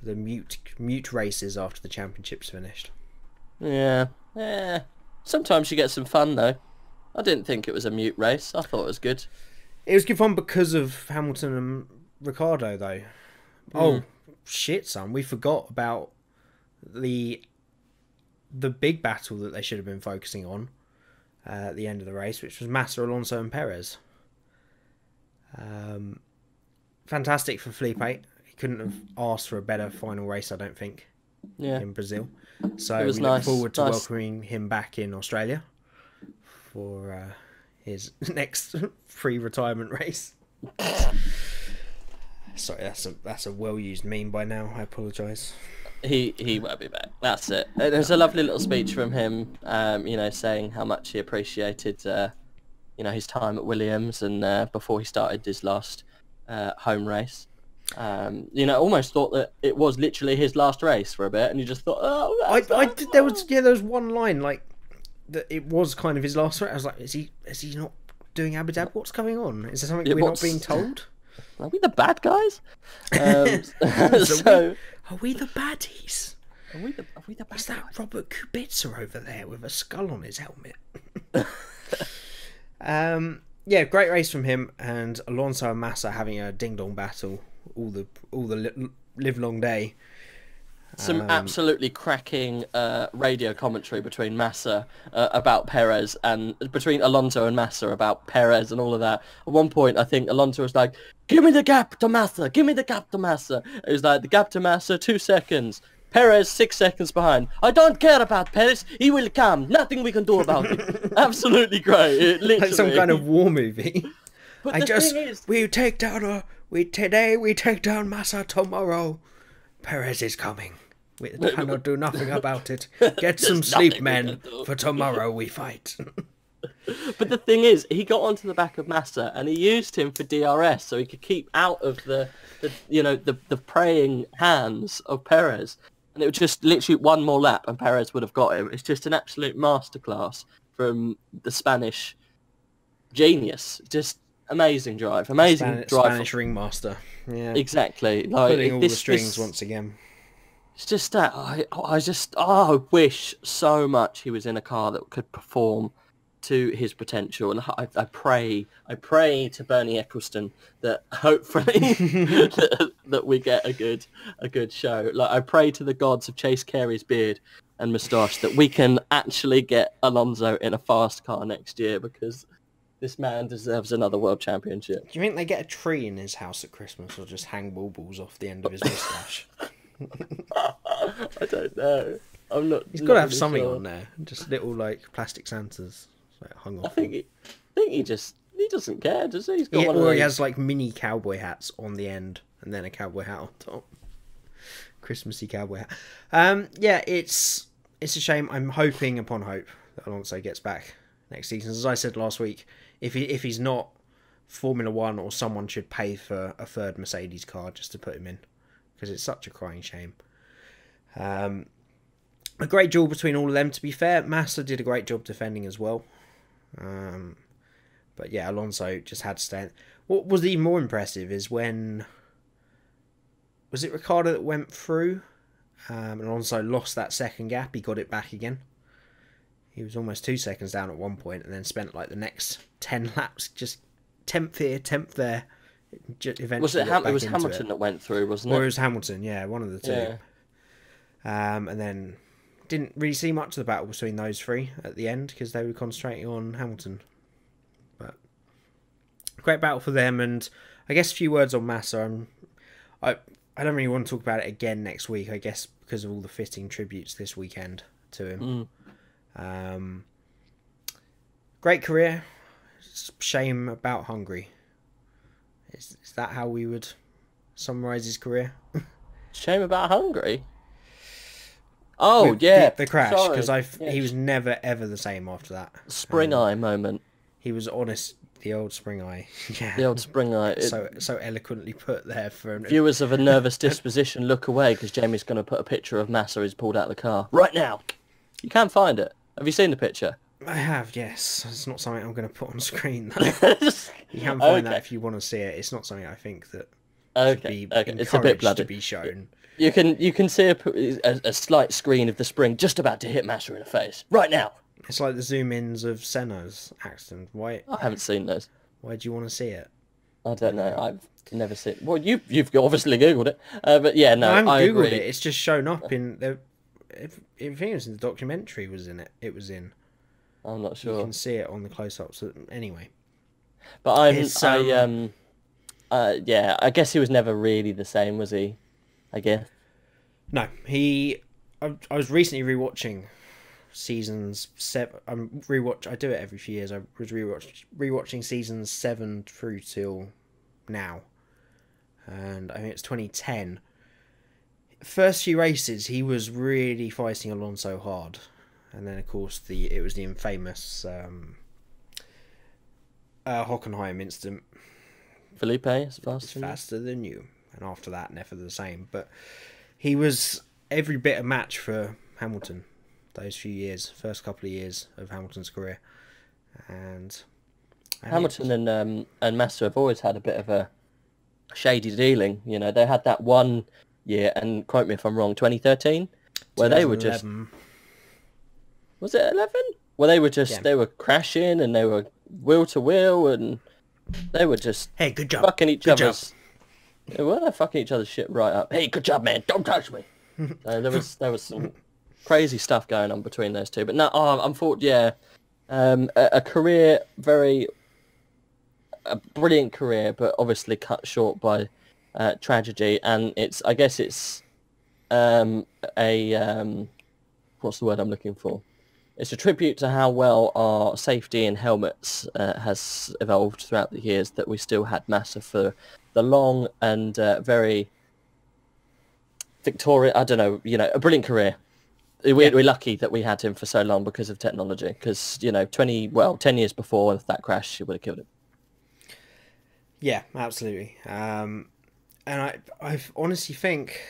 the mute races after the championship's finished. Yeah. Sometimes you get some fun though. I didn't think it was a mute race. I thought it was good. It was good fun because of Hamilton and Ricciardo though. Oh, shit, son, we forgot about the big battle that they should have been focusing on at the end of the race, which was Massa, Alonso and Perez. Fantastic for Felipe. He couldn't have asked for a better final race, I don't think, in Brazil. So we look forward to welcoming him back in Australia for his next pre-retirement race. Sorry, that's a well-used meme by now. I apologise. He won't be back. That's it. There's a lovely little speech from him, saying how much he appreciated, his time at Williams and before he started his last home race. Almost thought that it was literally his last race for a bit, and you just thought, oh, there was one line like that. It was kind of his last race. I was like, is he not doing Abu Dhabi? What's going on? Is there something we're not being told? Are we the bad guys? Are we the baddies? Are we the bad Is that guys? Robert Kubica over there with a skull on his helmet? Great race from him, and Alonso and Massa having a ding-dong battle all the live long day. Some absolutely cracking radio commentary between Massa about Perez, and between Alonso and Massa about Perez and all of that. At one point, I think Alonso was like, "Give me the gap to Massa, give me the gap to Massa." It was like, the gap to Massa, 2 seconds. Perez, 6 seconds behind. I don't care about Perez. He will come. Nothing we can do about it. Absolutely great. It literally... Like some kind of war movie. But the thing is... we take down Massa, tomorrow Perez is coming. We cannot do nothing about it. Get some sleep, men, for tomorrow we fight. But the thing is, he got onto the back of Massa and he used him for DRS so he could keep out of the praying hands of Perez. And it was just literally one more lap and Perez would have got him. It's just an absolute masterclass from the Spanish genius. Just amazing drive. Spanish ringmaster. Yeah. Exactly. Pulling all the strings once again. It's just that I wish so much he was in a car that could perform to his potential, and I pray to Bernie Eccleston that hopefully that we get a good show. Like, I pray to the gods of Chase Carey's beard and moustache that we can actually get Alonso in a fast car next year, because this man deserves another world championship. Do you think they get a tree in his house at Christmas, or just hang baubles off the end of his moustache? I don't know. I'm not. He's got to have something on there. Just little plastic Santas hung off. I think he doesn't care, does he? He's got one of or those. he has mini cowboy hats on the end, and then a cowboy hat on top. Christmassy cowboy hat. It's a shame. I'm hoping upon hope that Alonso gets back next season. As I said last week, if he's not, Formula One or someone should pay for a third Mercedes car just to put him in, because it's such a crying shame. A great duel between all of them, to be fair. Massa did a great job defending as well. But yeah, Alonso just had to stay. What was even more impressive is when... Was it Ricciardo that went through? And Alonso lost that second gap. He got it back again. He was almost 2 seconds down at one point and then spent the next 10 laps just 10th here, 10th there. Eventually it was Hamilton that went through, wasn't it? Or it was Hamilton, yeah, one of the two. Yeah. And then didn't really see much of the battle between those three at the end because they were concentrating on Hamilton. But great battle for them, and I guess a few words on Massa. I don't really want to talk about it again next week, I guess, because of all the fitting tributes this weekend to him. Great career. Shame about Hungary. Is that how we would summarise his career? Shame about Hungary? Oh, yeah. The crash, because he was never, ever the same after that. Spring eye moment. He was honest, the old spring eye. Yeah. The old spring eye. So eloquently put there for... Viewers of a nervous disposition, look away, because Jamie's going to put a picture of Massa who's pulled out of the car. Right now! You can find it. Have you seen the picture? I have, yes. It's not something I'm going to put on screen, though. You can find that if you want to see it. It's not something I think that should be It's a bit bloody. To be shown. You can see a slight screen of the spring just about to hit Massa in the face. Right now! It's like the zoom-ins of Senna's accident. Why? I haven't seen those. Why do you want to see it? I don't know. I've never seen. Well, you've obviously googled it, but yeah, no, I haven't I googled agree. it. It's just shown up in the. I think it was in the documentary. Was in it? It was in. I'm not You sure, can see it on the close-ups. Anyway, but It's, yeah, I guess he was never really the same, was he? I guess. no, he. I was recently rewatching seasons 7. I do it every few years. I was rewatching seasons 7 through till now, and I think it's 2010. First few races, he was really fighting Alonso hard, and then of course it was the infamous Hockenheim incident. Felipe is faster. Faster than you, and after that, never the same. But he was every bit a match for Hamilton those few years, first couple of years of Hamilton's career, and Hamilton and Massa have always had a bit of a shady dealing. You know, they had that one year, and quote me if I'm wrong, 2013, where they were just... 2011. Was it 11? Well, they were just, they were crashing and they were wheel to wheel and they were just Hey, good job. fucking each Good other's... They were fucking each other's shit right up. Hey, good job, man. Don't touch me. So there was some crazy stuff going on between those two. But no, unfortunately, a career, a brilliant career, but obviously cut short by tragedy. And I guess it's what's the word I'm looking for? It's a tribute to how well our safety in helmets has evolved throughout the years, that we still had Massa for the long and very Victoria, I don't know, a brilliant career. We're lucky that we had him for so long because of technology, because, 10 years before that crash, it would have killed him. Yeah, absolutely. And I honestly think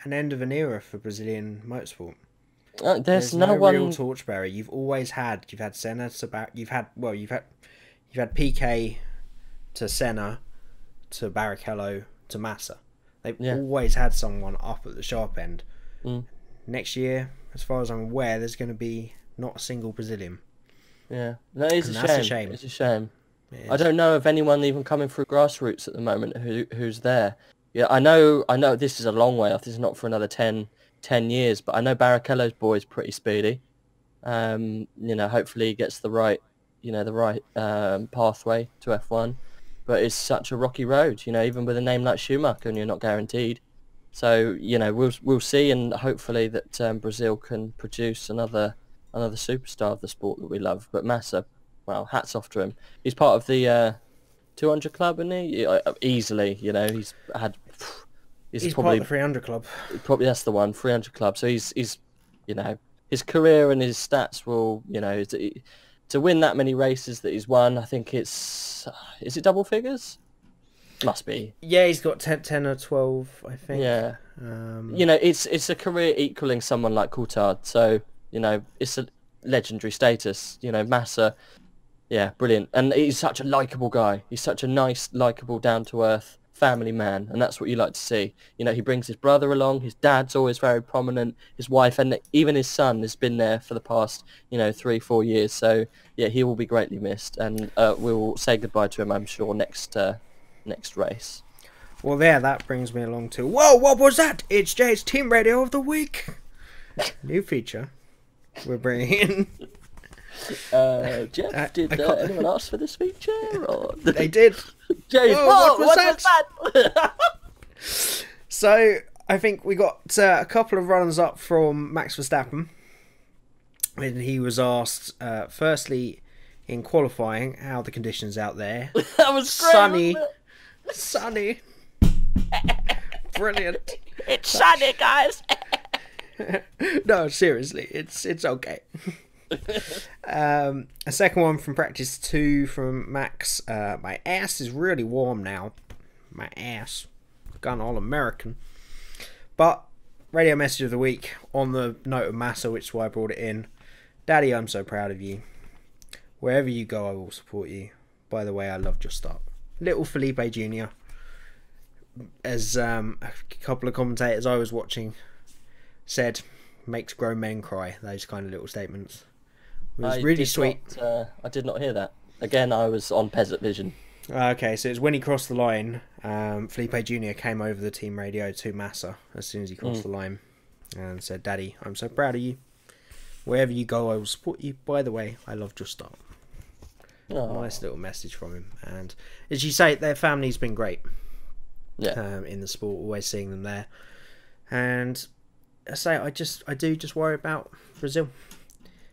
an end of an era for Brazilian motorsport. There's no one real torchbearer. You've had Senna to you've had PK to Senna to Barrichello to Massa. They've always had someone up at the sharp end. Next year, as far as I'm aware, there's going to be not a single Brazilian. Yeah, that is a shame. It's a shame. It I don't know of anyone even coming through grassroots at the moment who's there. Yeah, I know this is a long way off. This is not for another 10 years, but I know Barrichello's boy is pretty speedy. Hopefully he gets the right pathway to F1. But it's such a rocky road, even with a name like Schumacher, and you're not guaranteed. So, we'll see, and hopefully that Brazil can produce another superstar of the sport that we love. But Massa, well, hats off to him. He's part of the 200 club, isn't he? Easily, he's probably part of the 300 club. Probably that's the one, 300 club. So he's his career and his stats will, to win that many races that he's won, I think is it double figures? Must be. Yeah, he's got 10 or 12, I think. Yeah. It's a career equaling someone like Coulthard. So, it's a legendary status. Massa, yeah, brilliant. And he's such a likeable guy. He's such a nice, likeable, down-to-earth family man, and that's what you like to see. He brings his brother along. His dad's always very prominent. His wife, and even his son has been there for the past 3-4 years. So yeah, he will be greatly missed, and we'll say goodbye to him, I'm sure, next race. Well, that brings me along to what was that? It's Jay's Team Radio of the Week. New feature we're bringing in. Jeff, did anyone ask for this feature? Or... They did. Jay, what was that? So, I think we got a couple of runs up from Max Verstappen. And he was asked, firstly, in qualifying, how the conditions out there. That was great, sunny. Brilliant. It's sunny, guys. No, seriously, it's okay. A second one from practice 2 from Max. My ass is really warm now. My ass. Gone all American. But radio message of the week on the note of Massa, which is why I brought it in. Daddy, I'm so proud of you. Wherever you go, I will support you. By the way, I loved your start. Little Felipe Jr. As a couple of commentators I was watching said, makes grown men cry. Those kind of little statements. It was really sweet. I did not hear that. Again, I was on Peasant Vision. Okay, so it's when he crossed the line. Felipe Jr. came over the team radio to Massa as soon as he crossed the line and said, "Daddy, I'm so proud of you. Wherever you go, I will support you. By the way, I loved your start." Nice little message from him. And as you say, their family's been great. Yeah. In the sport, always seeing them there. And I say, I do just worry about Brazil,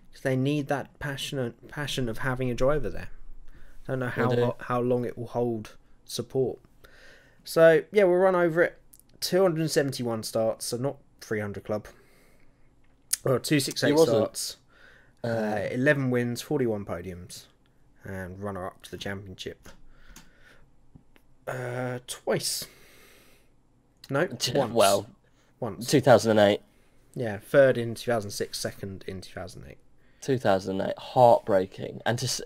because they need that passion of having a driver there. I don't know how long it will hold support. So yeah, we'll run over it. 271 starts, so not 300 club. Or 268 starts. 11 wins, 41 podiums, and runner up to the championship. Twice. No, once. Well, once. 2008. Yeah, third in 2006, second in 2008. 2008, heartbreaking, and just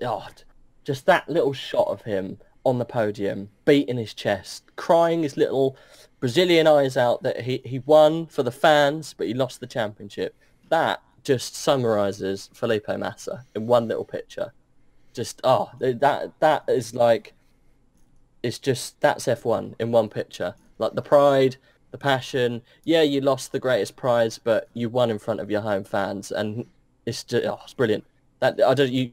that little shot of him on the podium, beating his chest, crying his little Brazilian eyes out that he won for the fans, but he lost the championship. That just summarises Felipe Massa in one little picture. Just that is like, it's just, that's F1 in one picture. Like the pride, the passion. Yeah, you lost the greatest prize, but you won in front of your home fans, and it's just, it's brilliant. That I don't know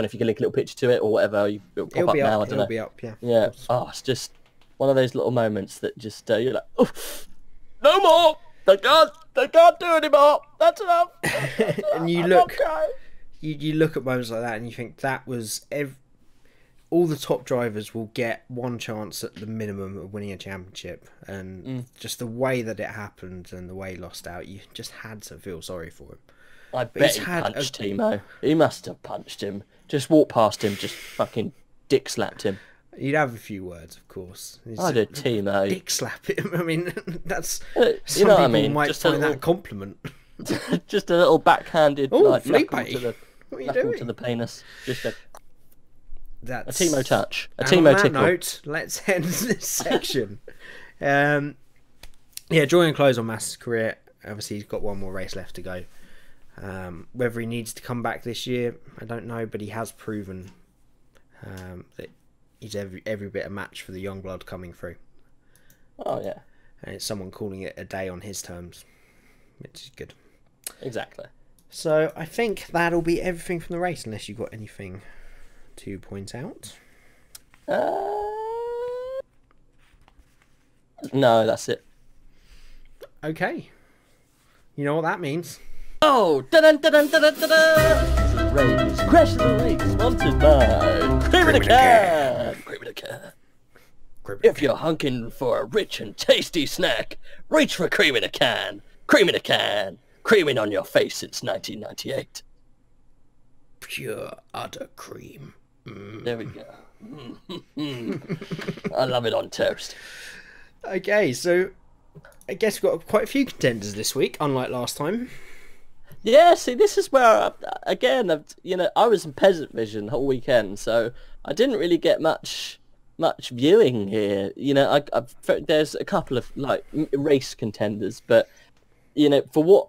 if you can link a little picture to it or whatever. It'll pop up now. I don't know. It'll be up. Yeah. Yeah. It's just one of those little moments that just you're like, oh, no more. They can't do anymore. That's enough. And you look at moments like that, and you think that was all the top drivers will get one chance at the minimum of winning a championship, and just the way that it happened and the way he lost out, you just had to feel sorry for him. I bet he punched Timo. He must have punched him. Just walked past him, just fucking dick slapped him. You'd have a few words, of course. I did, Timo. Dick slap him. I mean, that's you know what I mean. Might just find that a compliment. Just a little backhanded, like Felipe, knuckle to the penis. Just a Timo touch. A Timo tickle. On that note, let's end this section. Drawing a close on Massa's career. Obviously, he's got one more race left to go. Whether he needs to come back this year, I don't know, but he has proven that he's every bit a match for the young blood coming through. Oh yeah, and it's someone calling it a day on his terms, which is good. Exactly. So I think that'll be everything from the race, unless you've got anything to point out. No, that's it. Okay. You know what that means. Oh, Race Crash of the Week, sponsored by Cream in a Can. Cream in a Can. If you're hunking for a rich and tasty snack, reach for Cream in a Can. Cream in a Can. Creaming on your face since 1998. Pure utter cream. There we go. I love it on toast. Okay, so I guess we've got quite a few contenders this week, unlike last time. Yeah, see, this is where, I was in Peasant Vision the whole weekend, so I didn't really get much viewing here. There's a couple of, race contenders, but, for what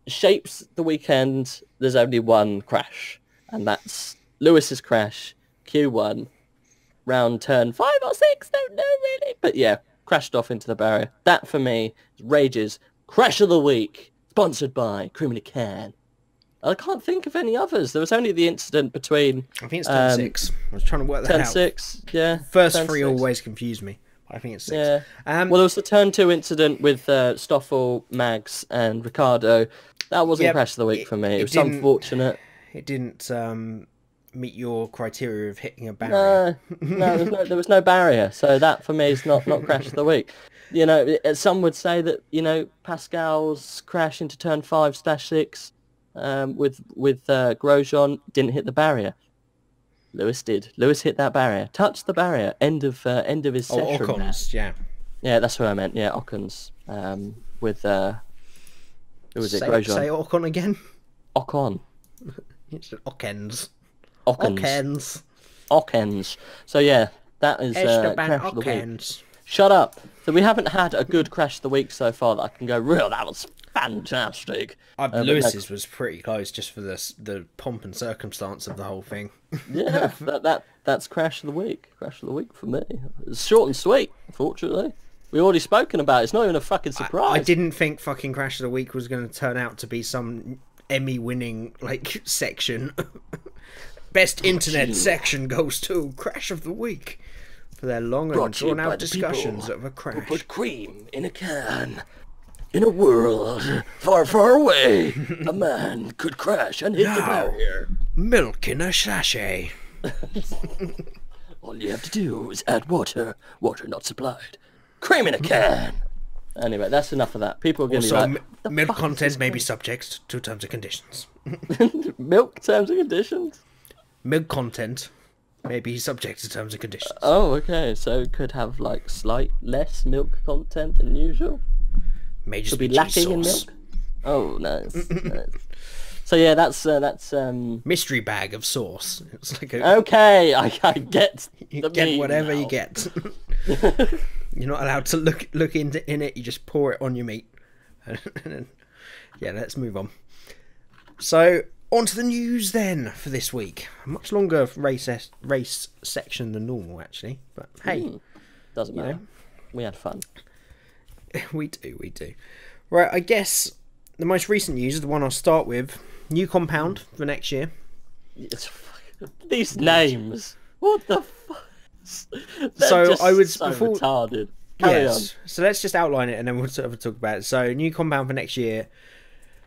shapes the weekend, there's only one crash, and that's Lewis's crash, Q1, round turn 5 or 6, don't know really, but yeah, crashed off into the barrier. That, for me, is Rage's Crash of the Week. Sponsored by Cream in a Can. I can't think of any others. There was only the incident between... I think it's turn 6. I was trying to work that out. Turn 6, yeah. First three always confuse me. I think it's 6. Yeah. Well, there was the turn 2 incident with Stoffel, Mags and Ricardo. That wasn't Crash of the Week for me. It was unfortunate. It didn't meet your criteria of hitting a barrier. No, there was no barrier. So that, for me, is not Crash of the Week. Some would say that, Pascal's crash into turn 5/6 with Grosjean didn't hit the barrier. Lewis did. Lewis hit that barrier. Touched the barrier. End of his session. Ocon's, yeah. Yeah, that's what I meant. Yeah, Ocon's. With, who was it? Grosjean. Say Ocon again. Ocon. It's Ocens. Ocens. So, yeah, that is Crash of the Week. Shut up. So we haven't had a good Crash of the Week so far that I can go, real, that was fantastic. Lewis's was pretty close just for the pomp and circumstance of the whole thing. Yeah, that that's Crash of the Week. Crash of the Week for me. It's short and sweet, unfortunately. We've already spoken about it. It's not even a fucking surprise. I didn't think fucking Crash of the Week was going to turn out to be some Emmy-winning like section. Best internet section goes to Crash of the Week for their long and drawn-out discussions of a crash. Put cream in a can. In a world far, far away, a man could crash and hit the barrier. Milk in a sachet. All you have to do is add water. Water not supplied. Cream in a can. Anyway, that's enough of that. People are going to be Also, like, milk content may be subject to terms and conditions. milk terms and conditions? Milk content may be subject to terms and conditions. Oh, okay. So it could have like slight less milk content than usual. May just Could be cheese lacking in sauce. milk. Oh, nice. Nice. So yeah, that's Mystery bag of sauce. It's like a, okay. I get you the get meme whatever now. you get. You're not allowed to look in it. You just pour it on your meat. And then, yeah, let's move on. So on to the news then for this week. A much longer race section than normal, actually. But hey, Doesn't matter. know. We had fun. we do. Right, I guess the most recent news is the one I'll start with. New compound for next year. These names. What the fuck? So I would so before retarded. Carry on. So let's just outline it and then we'll sort of talk about it. So new compound for next year.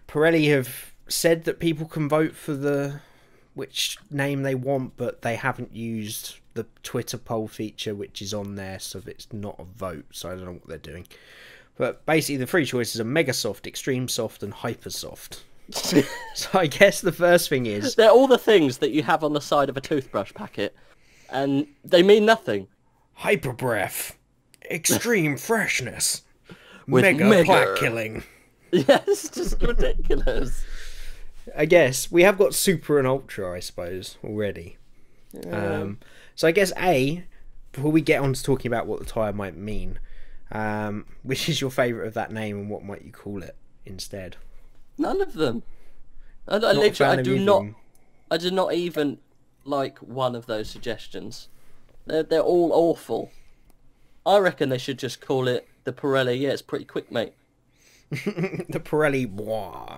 Pirelli have said that people can vote for which name they want, but they haven't used the Twitter poll feature which is on there, so it's not a vote. So I don't know what they're doing. But basically the three choices are Mega Soft, Extreme Soft and Hyper Soft. So I guess the first thing is They're all the things that you have on the side of a toothbrush packet, and they mean nothing. Hyper Breath, Extreme Freshness, With Mega Plaque Killing. Yeah, it's just ridiculous. I guess we have got Super and Ultra, I suppose, already. So I guess before we get on to talking about what the tyre might mean, which is your favourite of that name and what might you call it instead? None of them. I Not a fan of do either not. of them. I do not even like one of those suggestions. They're all awful. I reckon they should just call it the Pirelli. Yeah, it's pretty quick, mate. The Pirelli Bois.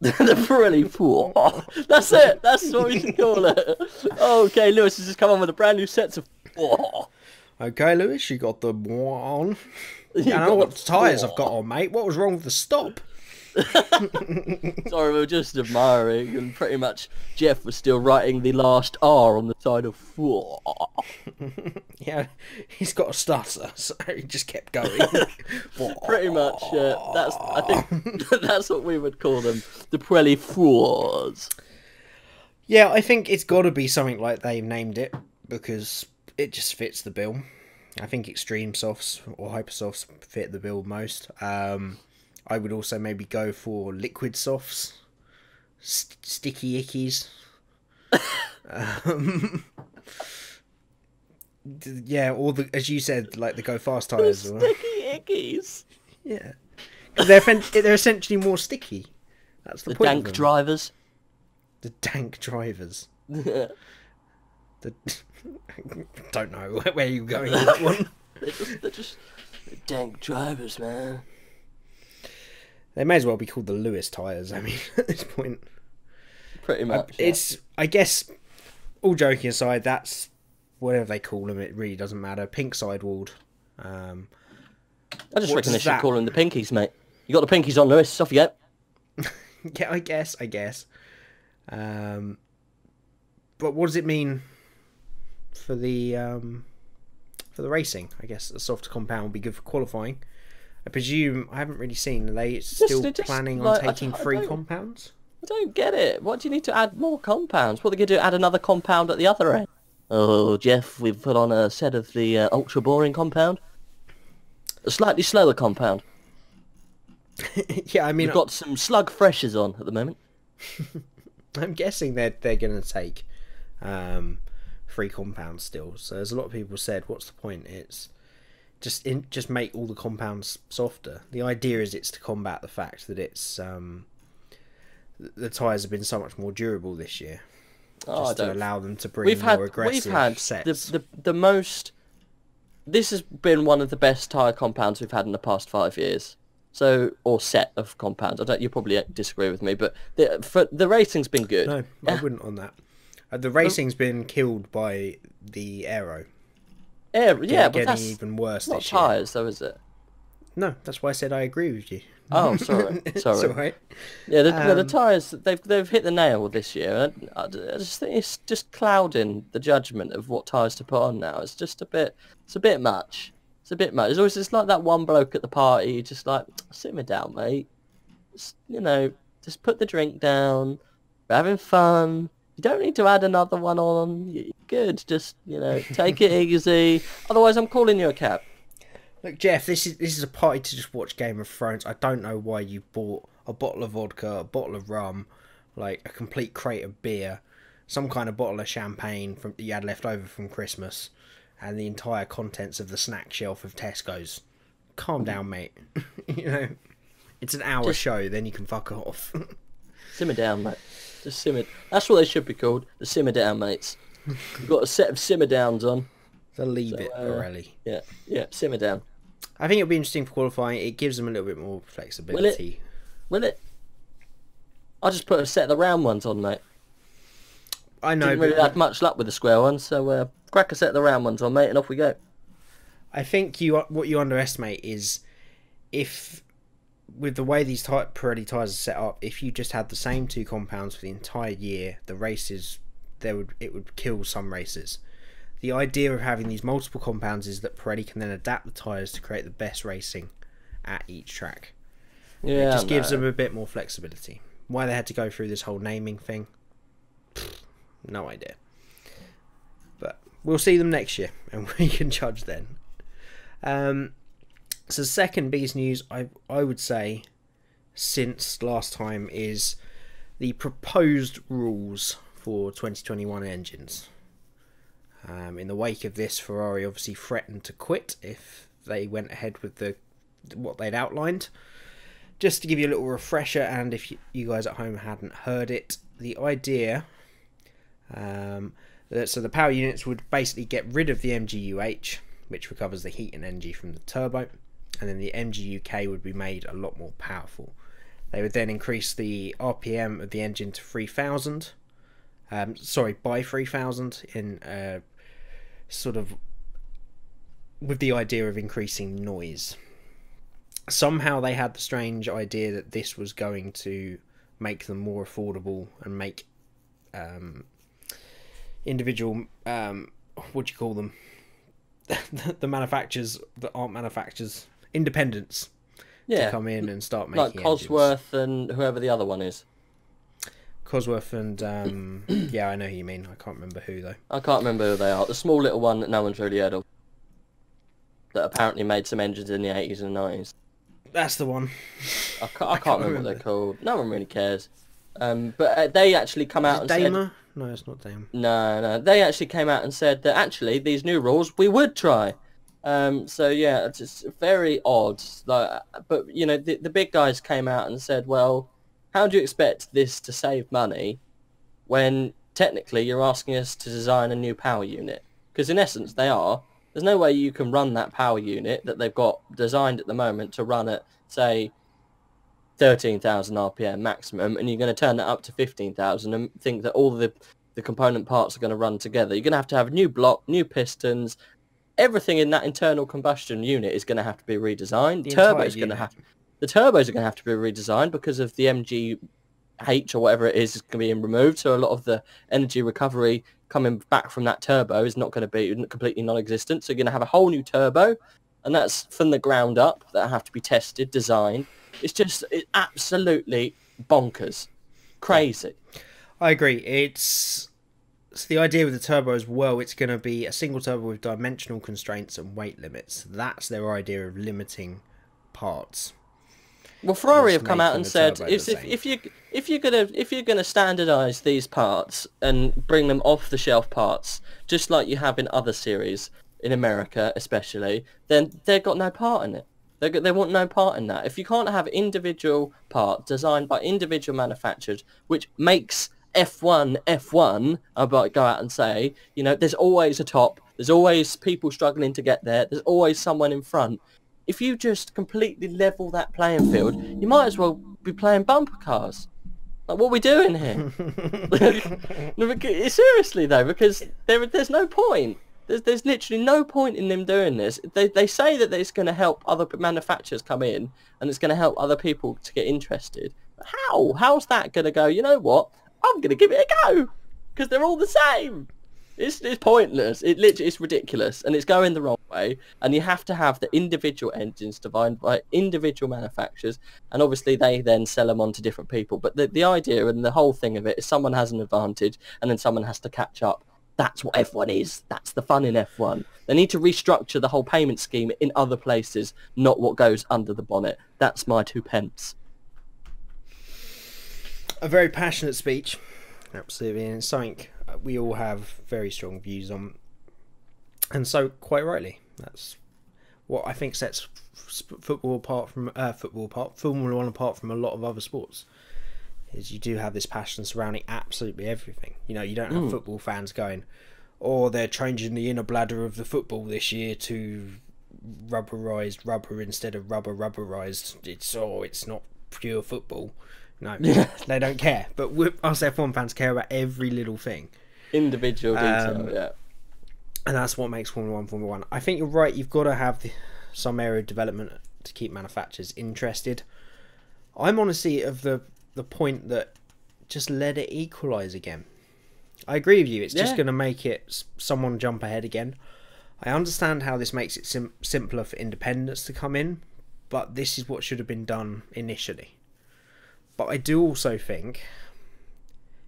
The Pirelli Four. That's it. That's what we should call it. Okay, Lewis has just come on with a brand new set of four. Okay, Lewis, you got the Bois on. You I know got what the tyres four. I've got on, mate. What was wrong with the stop? Sorry, we were just admiring, and pretty much Jeff was still writing the last R on the side of four. Yeah, he's got a stutter, so he just kept going. Pretty much, I think that's what we would call them, the Pirelli Fours. Yeah, I think it's got to be something like they've named it, because it just fits the bill. I think Extreme Softs or Hyper Softs fit the bill most. I would also maybe go for Liquid Softs, Sticky Ickies. Yeah, or as you said, like the Go Fast tyres. Sticky Ickies. Yeah, 'cause they're essentially more sticky. That's the The point. dank of them. drivers. The dank drivers. Don't know where you're going with that one. They're just dank drivers, man. They may as well be called the Lewis tyres. I mean, at this point, Pretty much. it's. I guess, all joking aside, that's whatever they call them. It really doesn't matter. Pink sidewalled. I just what reckon they does should that- call them the Pinkies, mate. You got the Pinkies on, Lewis. Off you go. Yeah, I guess. But what does it mean for the racing? I guess a soft compound would be good for qualifying. I presume, I haven't really seen, are they still just, planning on like, taking I 3 don't- compounds? I don't get it. What do you need to add more compounds? What are they going to do? Add another compound at the other end? Oh, Jeff, we've put on a set of the ultra boring compound. A slightly slower compound. Yeah, I mean, We've got some slug freshers on at the moment. I'm guessing they're going to take 3 compounds still. So there's a lot of people said, what's the point? It's just make all the compounds softer. The idea is it's to combat the fact that it's the tyres have been so much more durable this year. just to allow them to bring we've more aggressive sets. The most. This has been one of the best tyre compounds we've had in the past 5 years. So, or set of compounds. You probably disagree with me, but the racing's been good. No, I wouldn't on that. The racing's been killed by the aero. But that's even worse not this year. tyres, though, is it? No, that's why I said I agree with you. Oh, sorry. It's all right. Yeah, the tyres, they've hit the nail this year. I just think it's just clouding the judgment of what tyres to put on now. It's just a bit much. It's a bit much. It's always just like that one bloke at the party, just like, simmer down, mate. Just, just put the drink down. We're having fun. You don't need to add another one on. You're good. Just, take it easy. Otherwise, I'm calling you a cab. Look, Jeff, this is a party to just watch Game of Thrones. I don't know why you bought a bottle of vodka, a bottle of rum, like a complete crate of beer, some kind of bottle of champagne that you had left over from Christmas, and the entire contents of the snack shelf of Tesco's. Calm down, mate. It's an hour show, then you can fuck off. Simmer down, mate. Just simmer. That's what they should be called, the simmer down mates. You've got a set of simmer downs on. So leave it, Pirelli. Yeah, simmer down. I think it'll be interesting for qualifying. It gives them a little bit more flexibility. Will it? I'll just put a set of the round ones on, mate. I know. Didn't really have much luck with the square ones, so crack a set of the round ones on, mate, and off we go. I think what you underestimate is if, with the way these Pirelli tyres are set up, if you just had the same two compounds for the entire year, the races, it would kill some races. The idea of having these multiple compounds is that Pirelli can then adapt the tyres to create the best racing at each track. Yeah, it just gives them a bit more flexibility. Why they had to go through this whole naming thing, no idea. But we'll see them next year, and we can judge then. So second biggest news, I would say, since last time is the proposed rules for 2021 engines. In the wake of this, Ferrari obviously threatened to quit if they went ahead with what they'd outlined. Just to give you a little refresher, and if you guys at home hadn't heard it, the idea, so the power units would basically get rid of the MGUH, which recovers the heat and energy from the turbo, and then the MGUK would be made a lot more powerful. They would then increase the RPM of the engine to 3,000. By 3,000 in sort of with the idea of increasing noise. Somehow they had the strange idea that this was going to make them more affordable and make individual what do you call them, the manufacturers that aren't manufacturers, independents, to come in and start making like Cosworth engines. And whoever the other one is. Cosworth and yeah, I know who you mean. I can't remember who though. I can't remember who they are. The small little one that no one's really heard of, that apparently made some engines in the 80s and 90s. That's the one. I can't remember what they're called. No one really cares. But they actually come out and Daimler? said... No, it's not Daimler. No. They actually came out and said that actually these new rules we would try. So yeah, it's just very odd. Like, but the big guys came out and said, well, how do you expect this to save money when technically you're asking us to design a new power unit? Because in essence they are. There's no way you can run that power unit that they've got designed at the moment to run at, say, 13,000 RPM maximum, and you're going to turn that up to 15,000 and think that all the component parts are going to run together. You're going to have a new block, new pistons. Everything in that internal combustion unit is going to have to be redesigned. The turbos are going to have to be redesigned because of the MGH or whatever it is going to be removed. So a lot of the energy recovery coming back from that turbo is not going to be completely non-existent. So you're going to have a whole new turbo, and that's from the ground up that have to be tested, designed. It's absolutely bonkers, crazy. I agree. It's the idea with the turbo as well. It's going to be a single turbo with dimensional constraints and weight limits. That's their idea of limiting parts. Well, Ferrari have come out and said if you're gonna standardise these parts and bring them off the shelf parts, just like you have in other series in America especially, then they've got no part in it. They want no part in that. If you can't have individual part designed by individual manufacturers, which makes F1, I might go out and say, you know, there's always a top. There's always people struggling to get there. There's always someone in front. If you just completely level that playing field, you might as well be playing bumper cars. Like, what are we doing here? Seriously, though, because there's no point. There's literally no point in them doing this. They say that it's going to help other manufacturers come in and it's going to help other people to get interested. How? How's that going to go? You know what? I'm going to give it a go because they're all the same. It's pointless. It's ridiculous and it's going the wrong way. And you have to have the individual engines designed by individual manufacturers, and obviously they then sell them on to different people. But the idea and the whole thing of it is someone has an advantage and then someone has to catch up. That's what F1 is. That's the fun in F1. They need to restructure the whole payment scheme in other places, not what goes under the bonnet. That's my 2 pence. A very passionate speech, absolutely, and it's something we all have very strong views on, and so quite rightly, that's what I think sets Formula 1 apart from a lot of other sports. Is you do have this passion surrounding absolutely everything. You know, you don't have football fans going, "Oh, they're changing the inner bladder of the football this year to rubberized rubber instead of rubberized. It's not pure football." No, they don't care. But us F1 fans care about every little thing. Individual detail, yeah. And that's what makes Formula 1. I think you're right. You've got to have some area of development to keep manufacturers interested. I'm honestly of the point that just let it equalise again. I agree with you. It's just going to make it someone jump ahead again. I understand how this makes it simpler for independents to come in, but this is what should have been done initially. But I do also think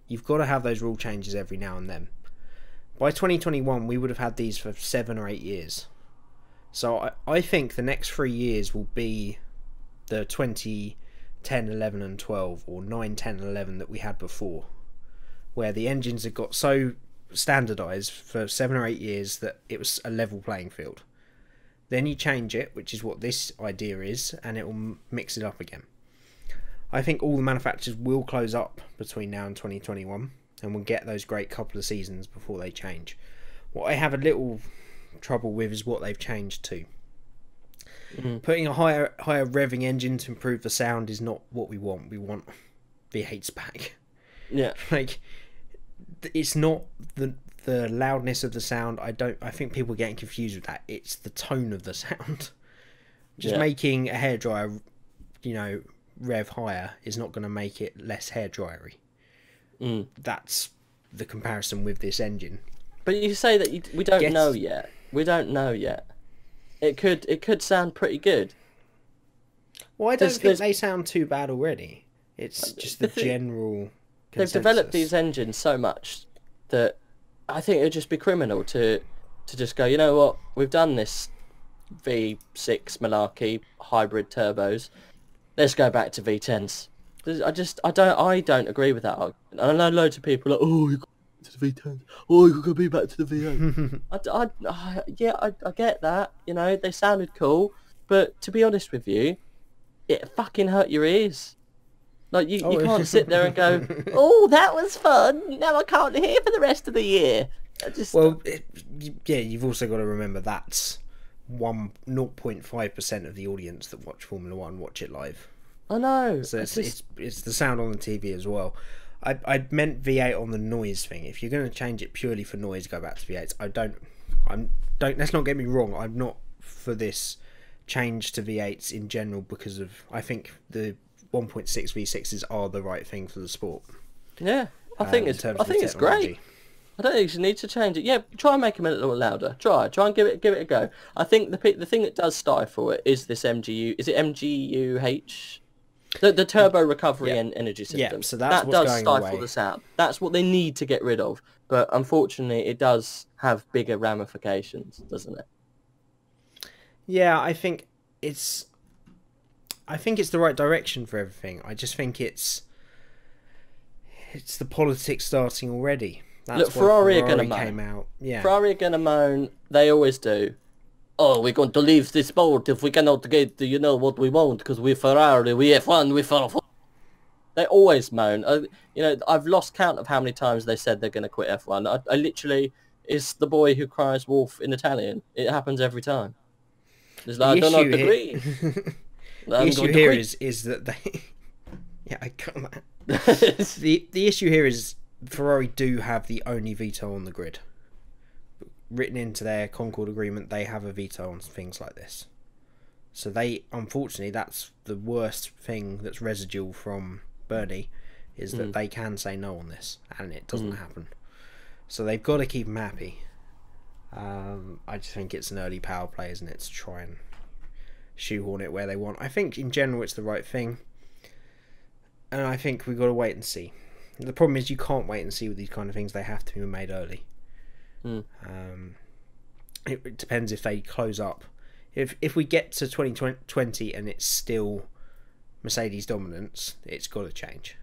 you've got to have those rule changes every now and then. By 2021, we would have had these for 7 or 8 years. So I think the next 3 years will be the 2010, 11 and 12, or 9, 10 and 11 that we had before, where the engines had got so standardised for 7 or 8 years that it was a level playing field. Then you change it, which is what this idea is, and it will mix it up again. I think all the manufacturers will close up between now and 2021, and we'll get those great couple of seasons before they change. What I have a little trouble with is what they've changed to. Putting a higher revving engine to improve the sound is not what we want. We want V8s back. Yeah. Like, it's not the loudness of the sound. I think people are getting confused with that. It's the tone of the sound. Just making a hairdryer, rev higher is not going to make it less hairdryery. That's the comparison with this engine. But you say that we don't know yet. We don't know yet. It could sound pretty good. Well, I don't think they sound too bad already. It's just the general consensus. They've developed these engines so much that I think it would just be criminal to just go, you know what, we've done this V6 malarkey hybrid turbos. Let's go back to V10s. I don't agree with that argument. And I know loads of people are like, oh, you got to the V10s. Oh, you got to be back to the V8. I get that. They sounded cool, but to be honest with you, it fucking hurt your ears. Like you can't sit there and go, oh, that was fun. Now I can't hear for the rest of the year. You've also got to remember that's 0.5% of the audience that watch Formula 1 watch it live. I know. So it's the sound on the TV as well. I meant V8 on the noise thing. If you're going to change it purely for noise, go back to V8s. Let's not get me wrong. I'm not for this change to V8s in general because I think the 1.6 V6s are the right thing for the sport. Yeah, I think it's great. I don't think you need to change it. Yeah, try and make them a little louder. Try and give it a go. I think the thing that does stifle it is this MGU. Is it MGUH? The turbo recovery and energy system. Yeah, so that does stifle the sound. That's what they need to get rid of. But unfortunately, it does have bigger ramifications, doesn't it? Yeah, I think it's the right direction for everything. I just think it's the politics starting already. Look, Ferrari are going to moan. Ferrari are going to moan. They always do. Oh, we're going to leave this sport if we cannot get what we want because we're Ferrari, we F1, we're Ferrari. They always moan. I've lost count of how many times they said they're going to quit F1. I literally, it's the boy who cries wolf in Italian. It happens every time. It's like, I do not agree. The issue here is that they... Yeah, I can't... the issue here is Ferrari do have the only veto on the grid. Written into their Concord agreement, they have a veto on things like this. So they, unfortunately, that's the worst thing that's residual from Bernie, is that they can say no on this, and it doesn't happen. So they've got to keep them happy. I just think it's an early power play, isn't it, to try and shoehorn it where they want. I think in general it's the right thing, and I think we've got to wait and see. The problem is you can't wait and see with these kind of things. They have to be made early. It depends if they close up. If we get to 2020 and it's still Mercedes dominance, it's got to change.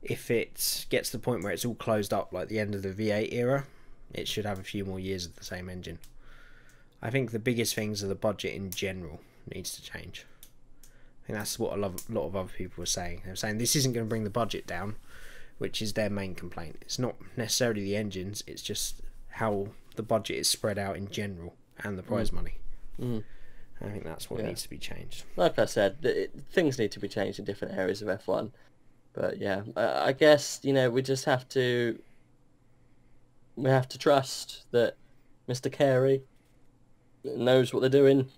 If it gets to the point where it's all closed up, like the end of the V8 era, it should have a few more years of the same engine. I think the biggest things are the budget in general needs to change. I think that's what a lot of other people were saying. They were saying this isn't going to bring the budget down, which is their main complaint. It's not necessarily the engines, it's just how the budget is spread out in general and the prize money. I think that's what needs to be changed. Like I said, things need to be changed in different areas of F1. But yeah, I guess, we just have to... We have to trust that Mr. Carey knows what they're doing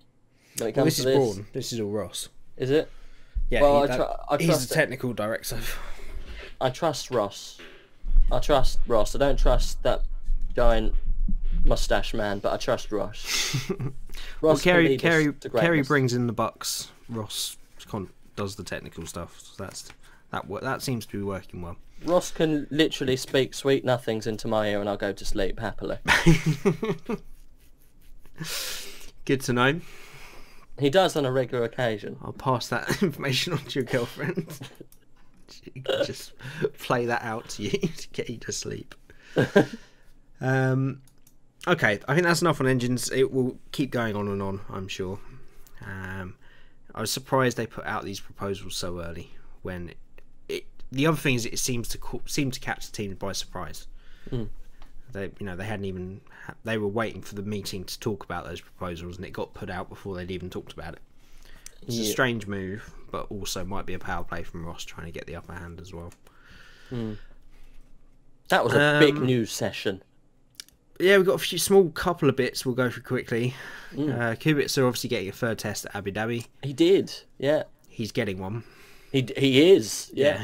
when it comes to this. Brawn. This is all Ross. Is it? Yeah, well, he's the technical director. I trust Ross. I don't trust that giant mustache man, but I trust Ross. Well, Kerry brings in the bucks. Ross does the technical stuff. So that seems to be working well. Ross can literally speak sweet nothings into my ear, and I'll go to sleep happily. Good to know. He does on a regular occasion. I'll pass that information on to your girlfriend. She can just play that out to you to get you to sleep. Okay, I think that's enough on engines. It will keep going on and on, I'm sure. I was surprised they put out these proposals so early. When the other thing is, it seemed to catch the team by surprise. They hadn't even. They were waiting for the meeting to talk about those proposals, and it got put out before they'd even talked about it. It's a strange move, but also might be a power play from Ross trying to get the upper hand as well. That was a big news session. Yeah, we've got a small couple of bits we'll go through quickly. Kubica obviously getting a third test at Abu Dhabi. He did, yeah. He's getting one. He is, yeah.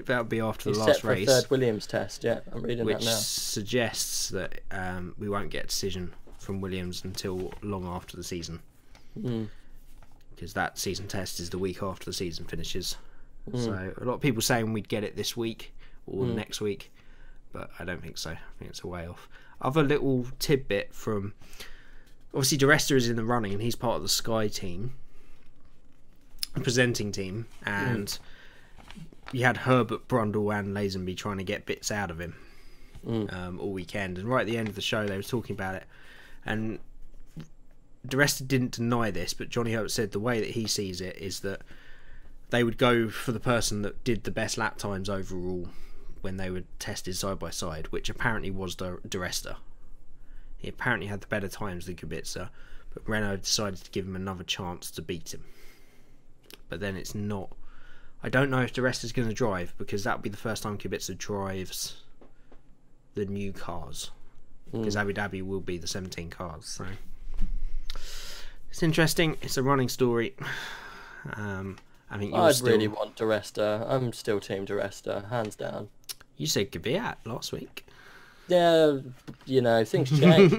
That'll be after the He's last set for race. A third Williams test, yeah. I'm reading that now. Which suggests that we won't get a decision from Williams until long after the season. Because that season test is the week after the season finishes. So a lot of people saying we'd get it this week or next week, but I don't think so. I think it's a way off. Other little tidbit from... Obviously, Di Resta is in the running, and he's part of the Sky team, presenting team, and you had Herbert, Brundle and Lazenby trying to get bits out of him all weekend. And right at the end of the show, they were talking about it, and Di Resta didn't deny this, but Johnny Herbert said the way that he sees it is that they would go for the person that did the best lap times overall when they were tested side by side, which apparently was Di Resta. He apparently had the better times than Kubica, but Renault decided to give him another chance to beat him. But then it's not... I don't know if Di Resta's going to drive, because that would be the first time Kubica drives the new cars. Because Abu Dhabi will be the 17 cars, so... It's interesting. It's a running story. I think I'd really want Di Resta. I'm still Team Di Resta, hands down. You said Kvyat last week. Yeah, things change.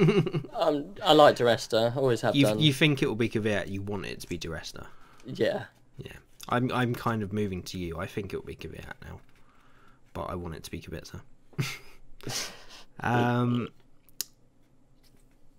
I like Di Resta, always have done. You think it will be Kvyat, you want it to be Di Resta. Yeah. Yeah. I'm kind of moving to you. I think it will be Kvyat now. But I want it to be Kubica.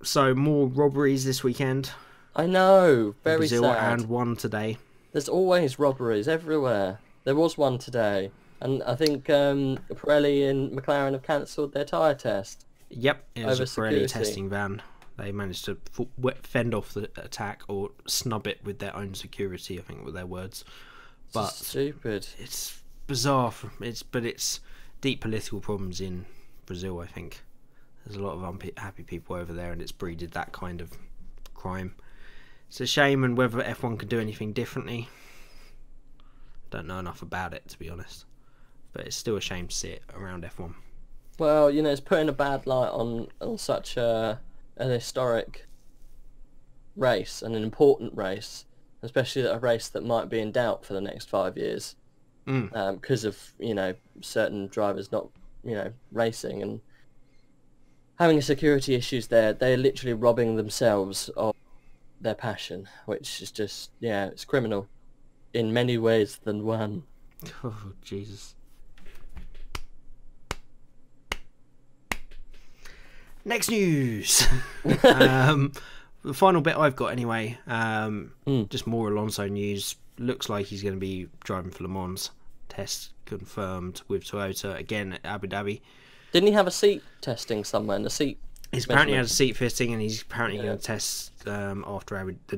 So more robberies this weekend. I know, very Brazil, sad. and one today. There's always robberies everywhere. There was one today. And I think Pirelli and McLaren have cancelled their tyre test. Yep, it was a security. Pirelli testing van. They managed to fend off the attack or snub it with their own security, I think were their words. But stupid. It's bizarre. It's deep political problems in Brazil. I think there's a lot of unhappy people over there, and it's breeded that kind of crime. It's a shame, and whether F1 can do anything differently, don't know enough about it, to be honest. But it's still a shame to see it around F1. Well, you know, it's putting a bad light on such an historic race and an important race, especially a race that might be in doubt for the next 5 years because of, you know, certain drivers not, you know, racing and having security issues there. They're literally robbing themselves of their passion, which is just, yeah, it's criminal in many ways than one. Oh, Jesus. Next news. The final bit I've got anyway, just more Alonso news. Looks like he's going to be driving for Le Mans. Test confirmed with Toyota again at Abu Dhabi. Didn't he have a seat testing somewhere in the seat? He's apparently had a seat fitting, and he's apparently going to test the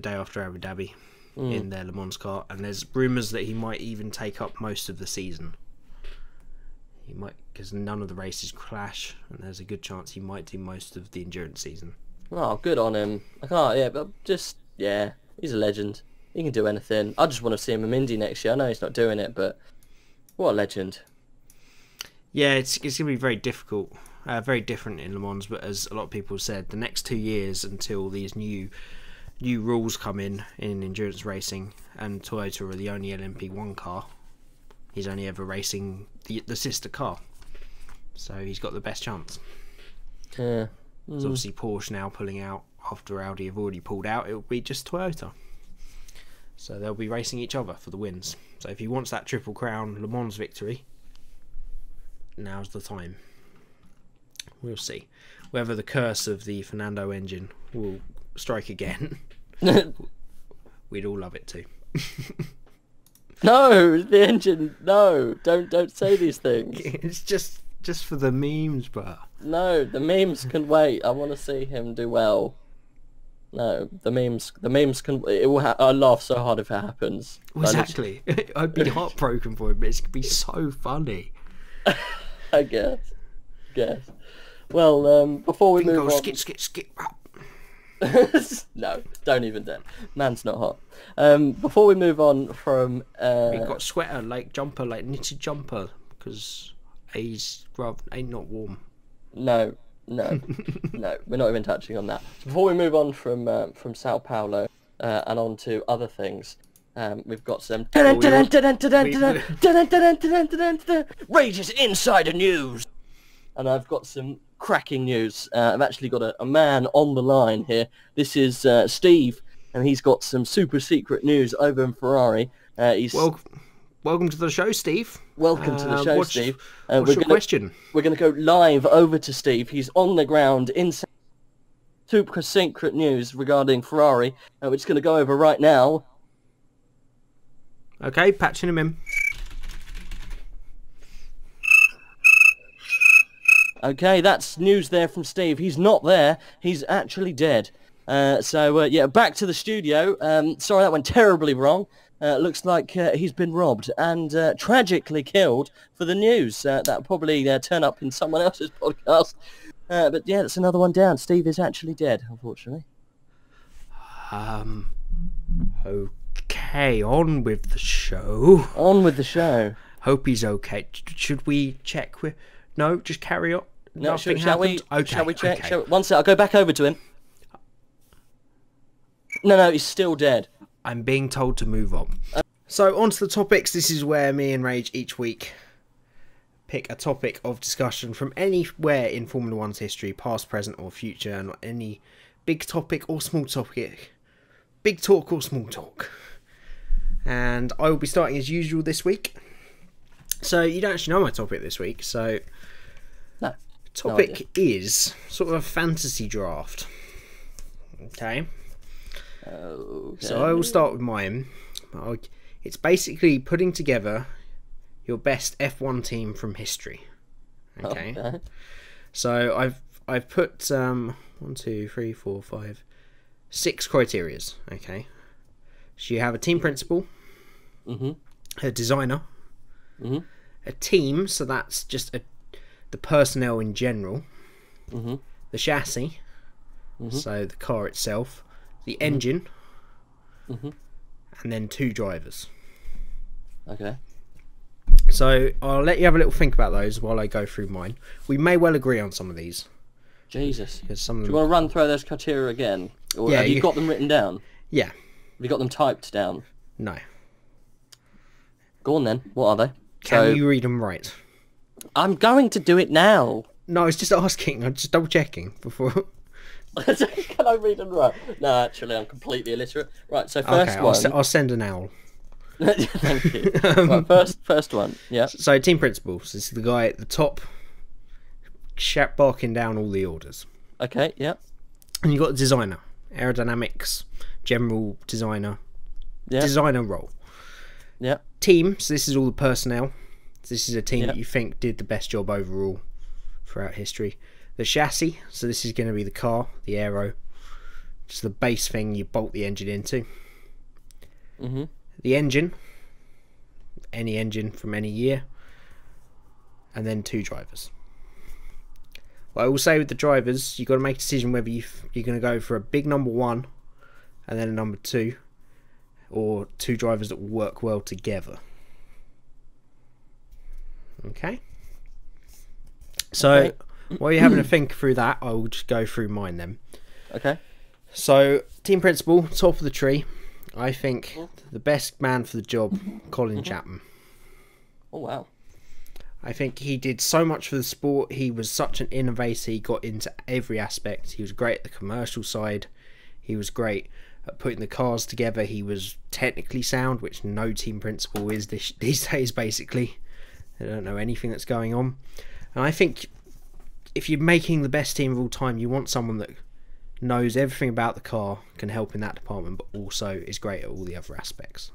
day after Abu Dhabi in their Le Mans car. And there's rumours that he might even take up most of the season. He might, because none of the races clash, and there's a good chance he might do most of the endurance season. Oh, good on him. I can't, but just, he's a legend. He can do anything. I just want to see him in Indy next year. I know he's not doing it, but what a legend. Yeah, it's going to be very difficult, very different in Le Mans, but as a lot of people have said, the next 2 years until these new rules come in endurance racing, and Toyota are the only LMP1 car, he's only ever racing the sister car, so he's got the best chance. Yeah. There's obviously Porsche now pulling out after Audi have already pulled out. It will be just Toyota, so they'll be racing each other for the wins. So if he wants that Triple Crown Le Mans victory, now's the time. We'll see whether the curse of the Fernando engine will strike again. We'd all love it too. No, the engine. No, don't say these things. It's just for the memes, but no, the memes can wait. I want to see him do well. No, the memes can. It will. I laugh so hard if it happens. Exactly. I'd be heartbroken for him, but it's gonna be so funny. I guess. Well, before we move on. Skip. No, don't even dare. Man's not hot. Before we move on from... We've got sweater, like jumper, like knitted jumper, because A's ain't not warm. No, we're not even touching on that. So before we move on from Sao Paulo and on to other things, we've got some... Rage's Insider News! And I've got some cracking news. I've actually got a man on the line here. This is Steve, and he's got some super secret news over in Ferrari. Welcome to the show, Steve. Welcome to the show, Steve. What's your question? We're going to go live over to Steve. He's on the ground in super secret news regarding Ferrari, we're just going to go over right now. Okay, patching him in. Okay, that's news there from Steve. He's not there. He's actually dead. So back to the studio. Sorry, that went terribly wrong. Looks like he's been robbed and tragically killed for the news. That'll probably turn up in someone else's podcast. But yeah, that's another one down. Steve is actually dead, unfortunately. Okay, on with the show. On with the show. Hope he's okay. Should we check? No, just carry on. No, Nothing shall we? Okay, shall we check? okay. One sec, I'll go back over to him. No, he's still dead. I'm being told to move on. So on to the topics. This is where me and Rage each week pick a topic of discussion from anywhere in Formula One's history, past, present or future, and any big topic or small topic. Big talk or small talk. And I will be starting as usual this week. So you don't actually know my topic this week, so... No. Topic is sort of a fantasy draft. Okay. So I will start with mine. It's basically putting together your best F1 team from history. Okay. So I've put 1, 2, 3, 4, 5, 6 criterias. Okay. So you have a team principal, a designer, A team, so that's just the personnel in general. Mm-hmm. The chassis, so the car itself. The engine. Mm-hmm. And then 2 drivers. Okay. So I'll let you have a little think about those while I go through mine. We may well agree on some of these. Jesus. Because some of Do them... you want to run through those criteria again? Or Yeah, have you got them written down? Yeah. Have you got them typed down? No. Go on then. What are they? Can you read them right? I'm going to do it now. No, I was just asking. I'm just double checking before... Can I read them right? No, actually, I'm completely illiterate. Right, so first Okay, one... I'll send an owl. Thank you. Right, first one, yeah. So team principals. This is the guy at the top, barking down all the orders. Okay, yeah. And you've got the designer, aerodynamics, general designer, Yeah. designer role. Yeah. Team, so this is all the personnel. So this is a team Yeah. that you think did the best job overall throughout history. The chassis, so this is going to be the car, the aero, just the base thing you bolt the engine into. Mm-hmm. The engine, any engine from any year, and then 2 drivers. What I will say with the drivers, you've got to make a decision whether you're going to go for a big number 1 and then a number 2, or 2 drivers that will work well together. Okay? So, Okay. while you're having a think through that, I will just go through mine then. Okay. So, team principal, top of the tree. I think the best man for the job, Colin Chapman. Oh, wow. I think he did so much for the sport. He was such an innovator. He got into every aspect. He was great at the commercial side. He was great at putting the cars together. He was technically sound, which no team principal is these days, basically. They don't know anything that's going on. And I think if you're making the best team of all time, you want someone that knows everything about the car, can help in that department, but also is great at all the other aspects.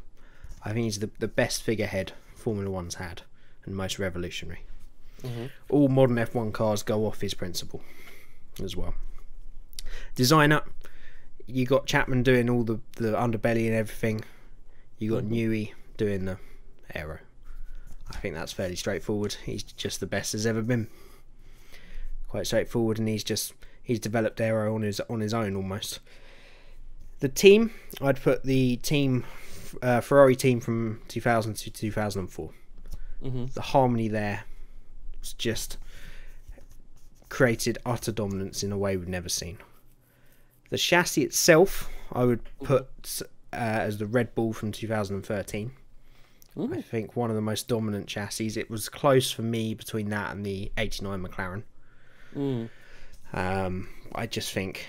I think he's the best figurehead Formula One's had, and most revolutionary. Mm-hmm. All modern F1 cars go off his principle as well. Designer, you got Chapman doing all the underbelly and everything. You got Newey doing the aero. I think that's fairly straightforward. He's just the best there's ever been. Quite straightforward, and he's developed aero on his own almost. The team, I'd put the team, Ferrari team from 2000 to 2004. Mm-hmm. The harmony there was just created utter dominance in a way we've never seen. The chassis itself, I would put as the Red Bull from 2013. Ooh. I think one of the most dominant chassis. It was close for me between that and the 89 McLaren. I just think,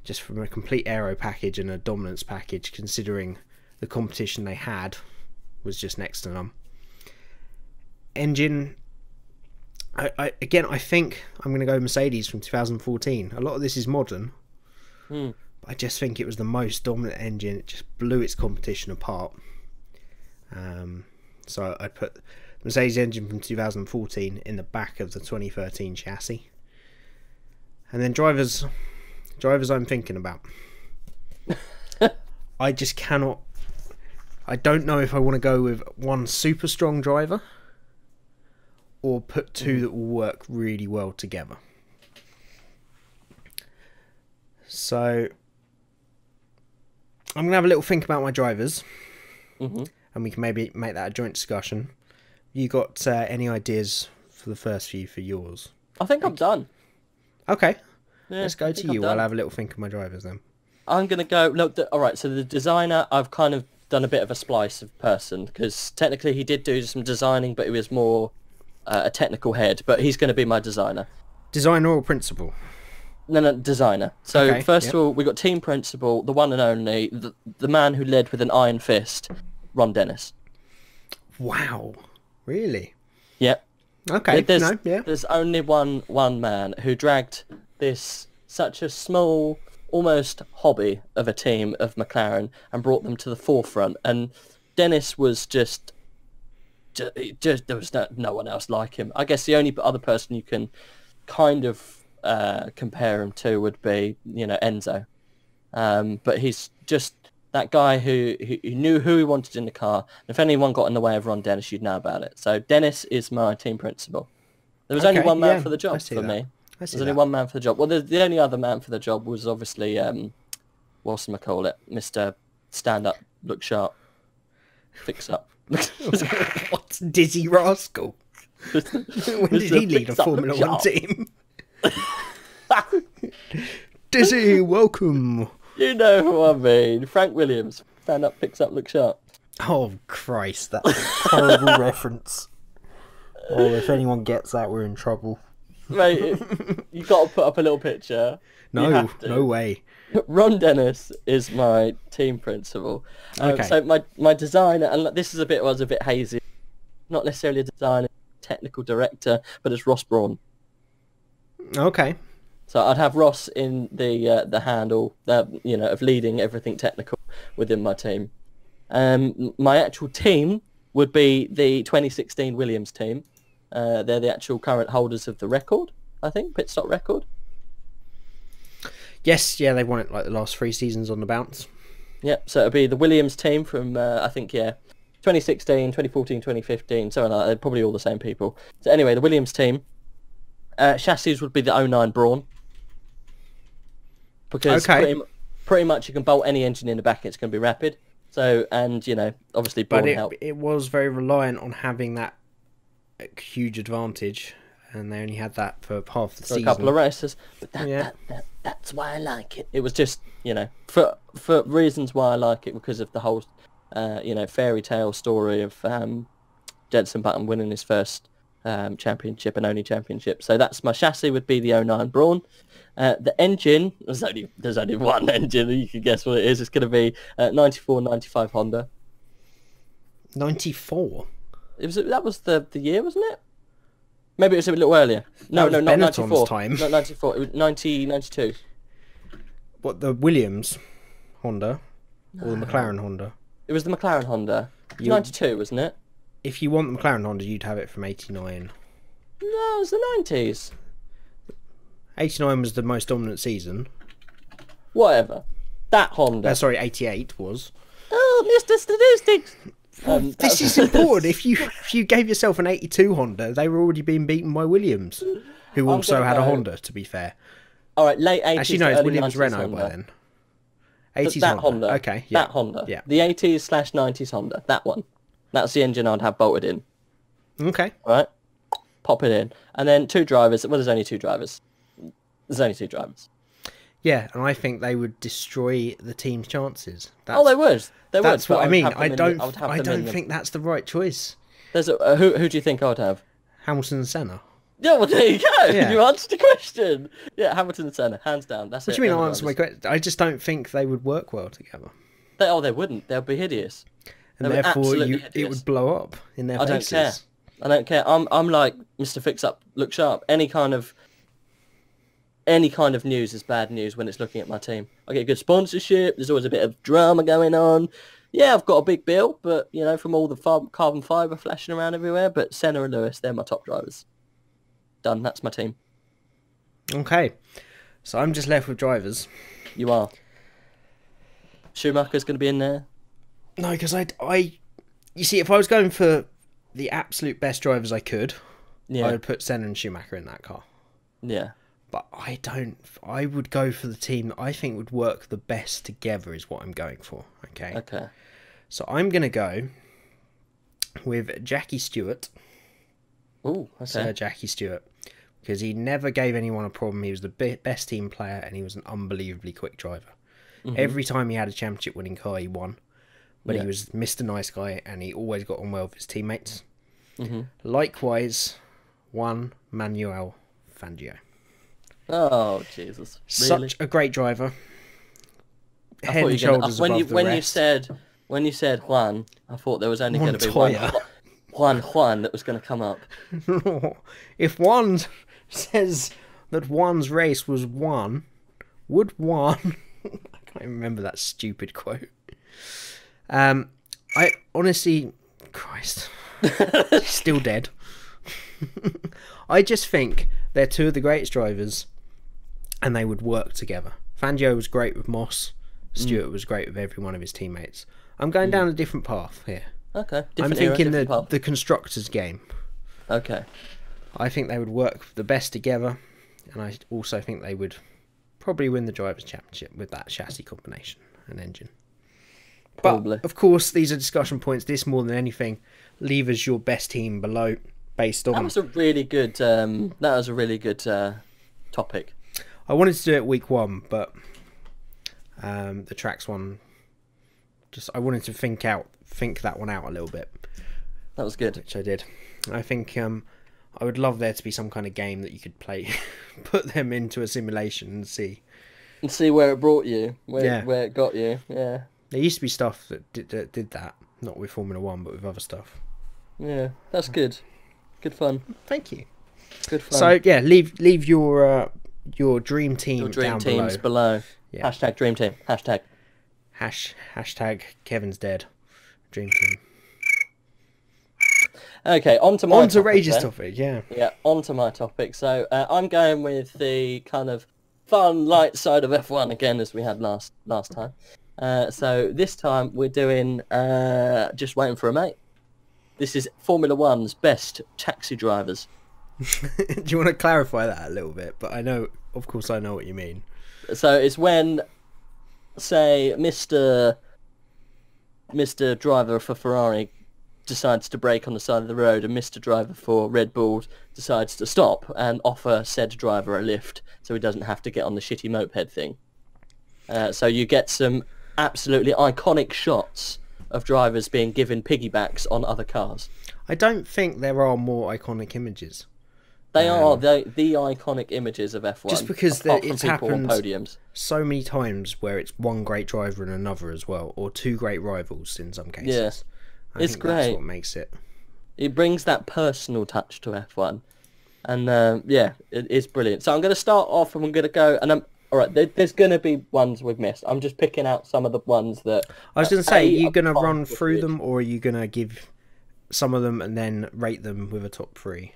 just from a complete aero package and a dominance package, considering the competition they had, was just next to none. Engine, I think I'm going to go Mercedes from 2014. A lot of this is modern, but I just think it was the most dominant engine. It just blew its competition apart. So I put Mercedes engine from 2014 in the back of the 2013 chassis. And then drivers I'm thinking about. I just cannot... I don't know if I want to go with one super strong driver or put 2 that will work really well together. So I'm going to have a little think about my drivers. And we can maybe make that a joint discussion. You got any ideas for the first few for yours? I think I'm done. Okay. Yeah, let's go to you. I'll have a little think of my drivers then. I'm going to go... Look, alright, so the designer, I've kind of done a bit of a splice of person, because technically he did do some designing, but it was more a technical head, but he's going to be my designer. Designer or principal? No, designer. So okay, first of all, we got team principal, the one and only, the man who led with an iron fist, Ron Dennis. Wow. Really? Yep. Okay. There's only one man who dragged this such a small, almost hobby of a team of McLaren and brought them to the forefront. And Dennis was just there was no one else like him. I guess the only other person you can kind of compare him to would be, Enzo. But he's just That guy who knew who he wanted in the car. If anyone got in the way of Ron Dennis, you'd know about it. So Dennis is my team principal. There was only one man for the job for me. There's only one man for the job. Well, the only other man for the job was obviously, what's I call it, Mr. Stand Up, Look Sharp, Fix Up. What's Dizzy Rascal? When did he lead a Formula One team? Dizzy, welcome. You know who I mean. Frank Williams. Stand Up, Fix Up, Look Sharp. Oh, Christ. That's a horrible reference. Oh, if anyone gets that, we're in trouble. Mate, you got to put up a little picture. No way. Ron Dennis is my team principal. Okay. So my designer, and this is was a bit hazy, not necessarily a designer, technical director, but it's Ross Braun. Okay. So I'd have Ross in the handle, of leading everything technical within my team. My actual team would be the 2016 Williams team. They're the actual current holders of the record, I think, pit stop record. Yes, yeah, they've won it like the last 3 seasons on the bounce. Yep, so it'll be the Williams team from, 2016, 2014, 2015, something like that. They're probably all the same people. So anyway, the Williams team, chassis would be the 09 Brawn. Because pretty much you can bolt any engine in the back, it's going to be rapid. So, and, obviously Brawn help. It was very reliant on having that huge advantage, and they only had that for half the season. A couple of races. But that's why I like it. It was just, for reasons why I like it, because of the whole, fairy tale story of Jenson Button winning his first championship and only championship. So that's my chassis would be the 09 Brawn. The engine, there's only one engine, you can guess what it is. It's going to be 94-95 Honda. 94? That was the year, wasn't it? Maybe it was a little earlier. No, not 94. Time. Not 94. It was 92. What, the Williams Honda? Or the McLaren Honda? It was the McLaren Honda. 92, wasn't it? If you want the McLaren Honda, you'd have it from 89. No, it was the 90s. 89 was the most dominant season. Whatever. That Honda. Sorry, 88 was. Oh, Mr. Statistics! This is important. If you gave yourself an 82 Honda, they were already being beaten by Williams, who also had a Honda, to be fair. All right, late 80s. Actually, no, it's Williams Renault Honda. by then. 80s that Honda. Okay, yeah. That Honda. Yeah. The 80s/90s Honda. That one. That's the engine I'd have bolted in. Okay. All right. Pop it in. And then 2 drivers. Well, there's only 2 drivers. Yeah, and I think they would destroy the team's chances. They would. That's what I mean. I don't think think that's the right choice. There's who do you think I'd have? Hamilton and Senna. Yeah, well, there you go. Yeah. You answered the question. Yeah, Hamilton and Senna, hands down. That's What do you mean I answered my question? I just don't think they would work well together. They wouldn't. They'd be hideous. And therefore, it would blow up in their faces. I don't care. I'm like Mr. Fix Up, Look Sharp. Any kind of news is bad news when it's looking at my team. I get good sponsorship. There's always a bit of drama going on. Yeah, I've got a big bill, but, from all the carbon fibre flashing around everywhere. But Senna and Lewis, they're my top drivers. Done. That's my team. Okay. So I'm just left with drivers. You are. Schumacher's going to be in there? No, because you see, if I was going for the absolute best drivers I could, I would put Senna and Schumacher in that car. Yeah. But I would go for the team that I think would work the best together is what I'm going for. Okay. So I'm going to go with Jackie Stewart. Ooh, okay. Sir Jackie Stewart. Because he never gave anyone a problem. He was the best team player and he was an unbelievably quick driver. Mm-hmm. Every time he had a championship winning car, he won. But he was Mr. Nice Guy and he always got on well with his teammates. Mm-hmm. Likewise, Juan Manuel Fangio. Oh, Jesus. Really? Such a great driver. Head and shoulders above the rest. When you said Juan, I thought there was only going to be Juan that was going to come up. If Juan says that Juan's race was won, would Juan... I can't remember that stupid quote. I honestly... Christ. Still dead. I just think they're 2 of the greatest drivers and they would work together. Fangio was great with Moss Stewart was great with every one of his teammates. I'm going down a different path here. Okay. I'm thinking the constructors game. Okay. I think they would work the best together, and I also think they would probably win the Drivers' Championship with that chassis combination and engine. Probably. But, of course, these are discussion points. This, more than anything, leave us your best team below based on... That was a really good topic. I wanted to do it week 1, but the tracks one... I wanted to think that one out a little bit. That was good. Which I did. I think I would love there to be some kind of game that you could play, put them into a simulation and see where it brought you, where it got you. Yeah. There used to be stuff that did that, not with Formula 1, but with other stuff. Yeah, that's good. Good fun. Thank you. Good fun. So yeah, leave your dream team your dream down teams below. Yeah. Hashtag dream team. Hashtag Kevin's dead. Dream team. Okay, on to Rage's topic, yeah. Yeah, on to my topic. So I'm going with the kind of fun, light side of F1 again, as we had last time. So this time we're doing Just Waiting for a Mate. This is Formula One's best taxi drivers. Do you want to clarify that a little bit? But of course I know what you mean. So it's when, say, Mr. Driver for Ferrari decides to brake on the side of the road, and Mr. Driver for Red Bull decides to stop and offer said driver a lift so he doesn't have to get on the shitty moped thing. So you get some absolutely iconic shots of drivers being given piggybacks on other cars. I don't think there are more iconic images. They are the iconic images of F1. Just because it's happened on podiums so many times where it's one great driver and another as well, or two great rivals in some cases. Yeah. It's great. That's what makes it. It brings that personal touch to F1. And it's brilliant. So I'm going to start off and I'm going to go, and all right, there's going to be ones we've missed. I'm just picking out some of the ones that... I was going to say, are you going to run through them, or are you going to give some of them and then rate them with a top 3?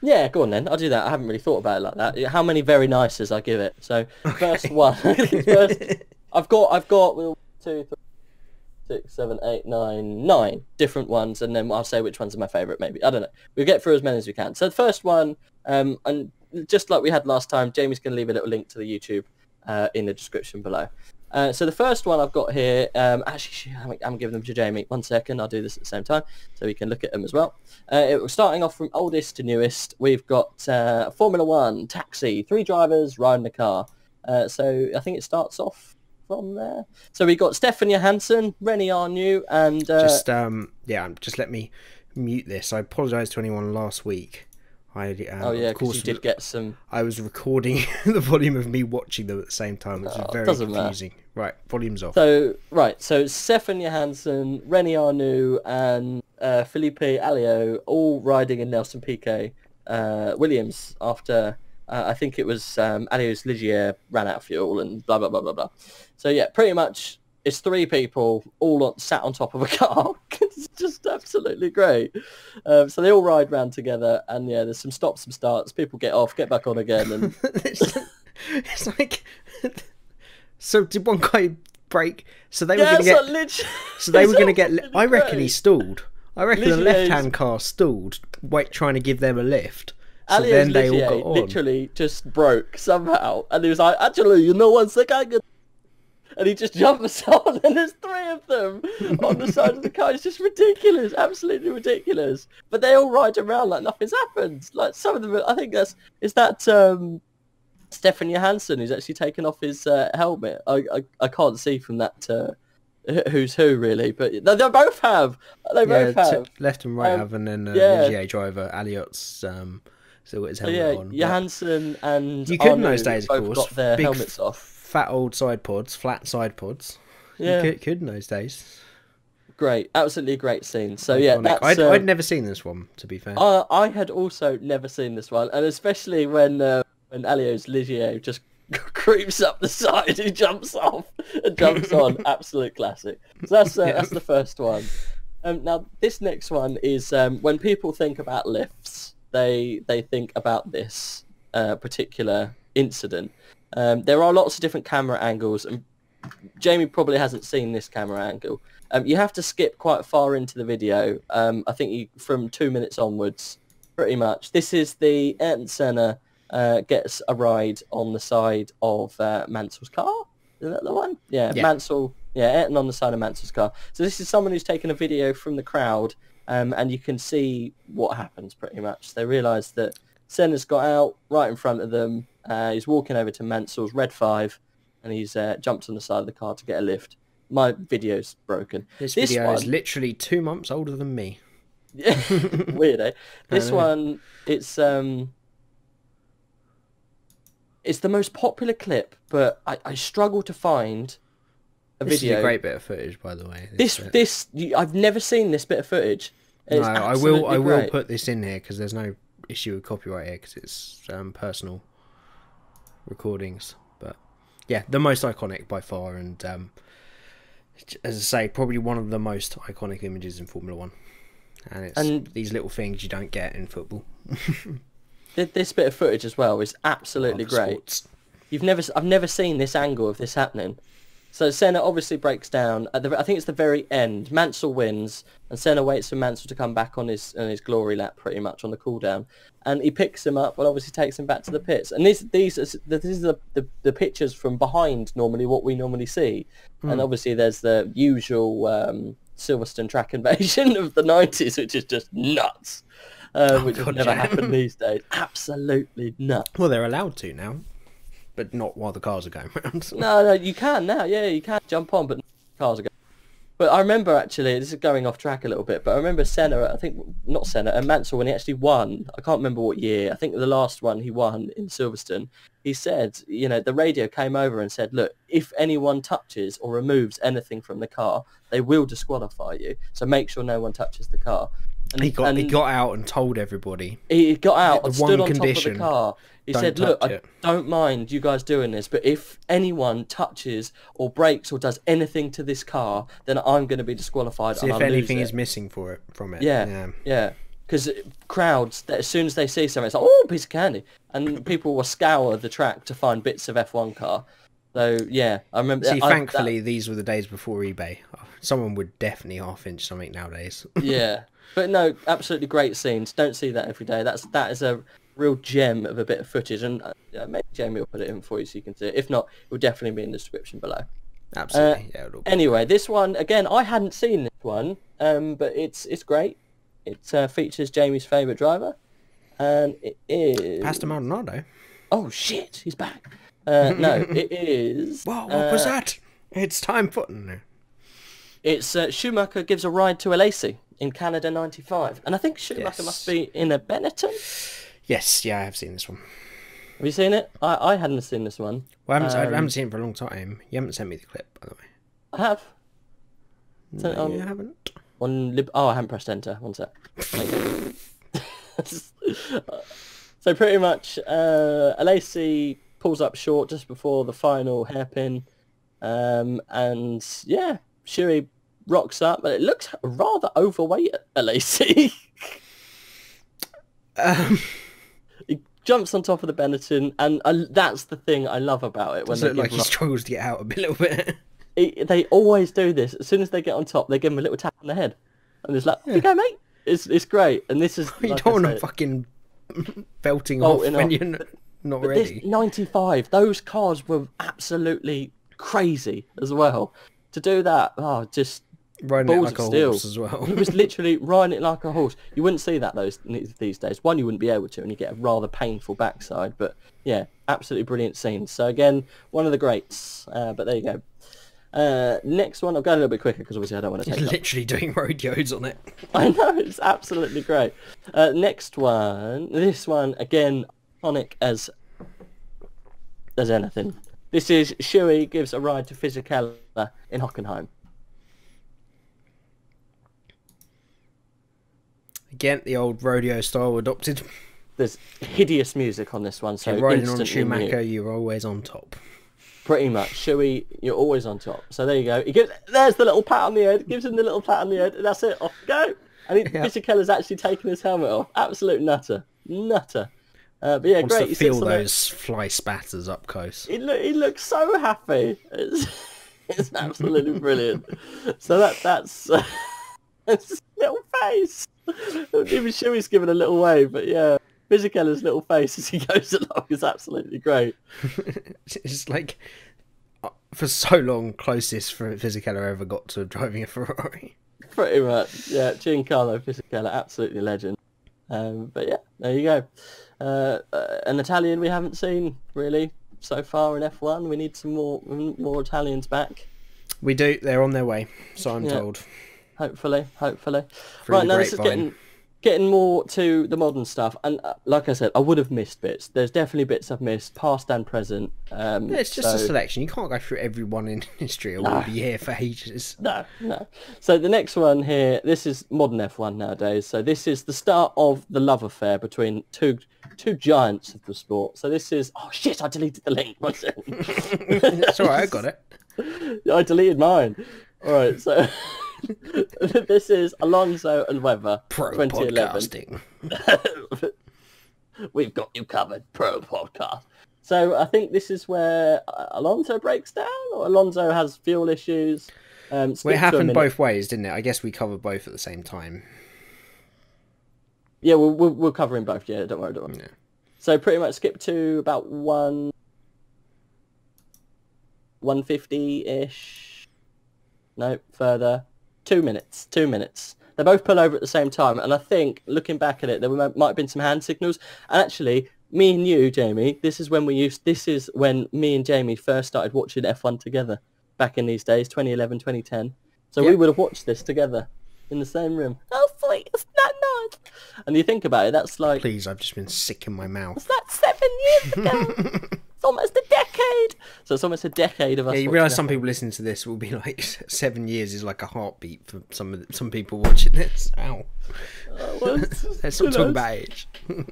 Yeah, go on then. I'll do that. I haven't really thought about it like that. How many very nices I give it? So, first one. I've got 1, 2, 3, 6, 7, 8, 9 different ones, and then I'll say which ones are my favourite, maybe. I don't know. We'll get through as many as we can. So the first one, and just like we had last time, Jamie's going to leave a little link to the YouTube in the description below. So the first one I've got here, actually, I'm giving them to Jamie. 1 second, I'll do this at the same time, so we can look at them as well. Starting off from oldest to newest, we've got Formula 1, Taxi, 3 drivers riding the car. So I think it starts off from there. So we got Stefan Johansson, Rennie Arnoux, and... just let me mute this. I apologise to anyone last week. Of course you did get some... I was recording the volume of me watching them at the same time, which is very confusing. Matter. Right, volume's off. So Stefan Johansson, Rennie Arnoux, and Felipe Alio all riding in Nelson Piquet Williams after... I think it was Alio's Ligier ran out of fuel and blah, blah, blah, blah, blah. So yeah, pretty much it's 3 people all sat on top of a car. It's just absolutely great. So they all ride round together, and yeah, there's some stops, some starts. People get off, get back on again, and it's like. So did one guy brake? So they were going to get. So they were going to get. I reckon he stalled. I reckon the left-hand car stalled, trying to give them a lift. So then they all got on. Literally just broke somehow, and he was like, "Actually, you know, 1 second." And he just jumps on, and there's 3 of them on the side of the car. It's just ridiculous, absolutely ridiculous. But they all ride around like nothing's happened. Like some of them, I think is that Stefan Johansson who's actually taken off his helmet. I can't see from that who's who really, but they both have. They both have. Left and right have, and then the GA driver Aliot's still got his helmet on. Johansson and you could in those days, of course, got their helmets off. Fat old side pods, flat side pods. Yeah, you could in those days. Great, absolutely great scene. So yeah, that's, I'd never seen this one, to be fair. I had also never seen this one, and especially when Alio's Ligier just creeps up the side, he jumps off and jumps on. Absolute classic. So that's the first one. Now this next one is when people think about lifts, they think about this particular incident. There are lots of different camera angles, and Jamie probably hasn't seen this camera angle. You have to skip quite far into the video. I think from 2 minutes onwards, pretty much. This is the Ayrton Senna gets a ride on the side of Mansell's car. Is that the one? Yeah, Mansell. Yeah, Ayrton on the side of Mansell's car. So this is someone who's taken a video from the crowd, and you can see what happens pretty much. They realise that Senna's got out right in front of them. He's walking over to Mansell's Red 5, and he's jumped on the side of the car to get a lift. My video's broken. This video is literally 2 months older than me. Yeah, weird, eh? This one, it's the most popular clip, but I struggle to find a video. This is a great bit of footage, by the way. I've never seen this bit of footage. No, I will put this in here because there's no issue with copyright here because it's personal recordings. But yeah, the most iconic by far, and as I say, probably one of the most iconic images in Formula One. And it's these little things you don't get in football. This bit of footage as well is absolutely great. Sports. I've never seen this angle of this happening. So Senna obviously breaks down. I think it's the very end. Mansell wins, and Senna waits for Mansell to come back on his glory lap, pretty much on the cool down, and he picks him up. Well, obviously takes him back to the pits. And this is the pictures from behind. Normally, what we normally see, and obviously there's the usual Silverstone track invasion of the 90s, which is just nuts, which would never happen these days. Absolutely nuts. Well, they're allowed to now. But not while the cars are going around. No, you can now. Yeah, you can jump on, but cars are going. But I remember, actually, this is going off track a little bit, but I remember Mansell, when he actually won, I can't remember what year, I think the last one he won in Silverstone, he said, the radio came over and said, look, if anyone touches or removes anything from the car, they will disqualify you. So make sure no one touches the car. And he got out and told everybody. He got out and stood on top of the car. He said, look, I don't mind you guys doing this, but if anyone touches or breaks or does anything to this car, then I'm going to be disqualified. So if anything is missing from it. Yeah. Because crowds, as soon as they see something, it's like, oh, piece of candy. And people will scour the track to find bits of F1 car. So, yeah, I remember... See, thankfully, these were the days before eBay. Someone would definitely half-inch something nowadays. Yeah. But no, absolutely great scenes. Don't see that every day. That is a real gem of a bit of footage, and maybe Jamie will put it in for you so you can see it. If not, it will definitely be in the description below. Absolutely. Anyway, this one again, I hadn't seen this one, but it's great. It features Jamie's favourite driver, and it is Pastor Maldonado. Oh shit, he's back. No, it is. Whoa, what was that? It's time for It's Schumacher gives a ride to Alesi in Canada '95, and I think Schumacher must be in a Benetton. Yes, yeah, I have seen this one. Have you seen it? I hadn't seen this one. Well, I haven't seen it for a long time. You haven't sent me the clip, by the way. I have. No, you haven't. I haven't pressed enter. One sec. So pretty much, Alesi pulls up short just before the final hairpin, and yeah, Shuey rocks up, but it looks rather overweight, Alesi. He jumps on top of the Benetton, and that's the thing I love about it. Does it look like he struggles to get out a little bit? They always do this. As soon as they get on top, they give him a little tap on the head, and it's like, "Here you go, mate." It's great, and this is. You don't want to fucking belting off when you're not ready. This 95, those cars were absolutely crazy as well. To do that, just riding it like a horse as well. He was literally riding it like a horse. You wouldn't see that these days. One, you wouldn't be able to, and you get a rather painful backside. But yeah, absolutely brilliant scenes. So again, one of the greats. But there you go. Next one, I'll go a little bit quicker because obviously I don't want to take He's literally doing rodeos on it. I know, it's absolutely great. Next one, this one, again, iconic as anything. This is Shuey gives a ride to Fisichella in Hockenheim. Again, the old rodeo style adopted. There's hideous music on this one, so riding on Schumacher, you're always on top. Pretty much, Shuey, you're always on top. So there you go. There's the little pat on the head. Gives him the little pat on the head, and that's it. Off you go. And Fisichella's actually taken his helmet off. Absolute nutter. But yeah, great. To feel those fly spatters up close. He looks so happy. It's absolutely brilliant. So that's it's his little face. Even Shuey's giving a little wave, but yeah, Fisichella's little face as he goes along is absolutely great. It's like, for so long, closest for Fisichella ever got to driving a Ferrari. Pretty much, yeah. Giancarlo Fisichella, absolutely legend. But yeah, there you go. An Italian we haven't seen really so far in F1. We need some more Italians back. We do. They're on their way, so I'm told. Hopefully. Through Right, the now this is grapevine. getting more to the modern stuff. And like I said, I would have missed bits. There's definitely bits I've missed, past and present. Yeah, it's just a selection. You can't go through everyone in history or we'll be here for ages. No. So the next one here, this is modern F1 nowadays. So this is the start of the love affair between two giants of the sport. So this is... Oh, shit, I deleted the link. It's all right, I got it. I deleted mine. All right, so... This is Alonso and Webber, Pro 2011. podcasting. We've got you covered, Pro Podcast. So I think this is where Alonso breaks down, or Alonso has fuel issues. Well, it happened both ways, didn't it? I guess we covered both at the same time. Yeah, we'll cover in both. Yeah, don't worry. Yeah. So pretty much skip to about 150-ish. No, further. 2 minutes. They both pull over at the same time, and I think, looking back at it, there might have been some hand signals. And actually, me and you, Jamie, this is when me and Jamie first started watching F1 together back in these days, 2011, 2010. So we would have watched this together in the same room. Oh, sweet, isn't that nice? And you think about it, that's like... Please, I've just been sick in my mouth. Was that 7 years ago? It's almost a decade. So it's almost a decade of us. Yeah, you realise some people listening to this will be like 7 years is like a heartbeat for some people watching this. Ow. Let's not talk about age. I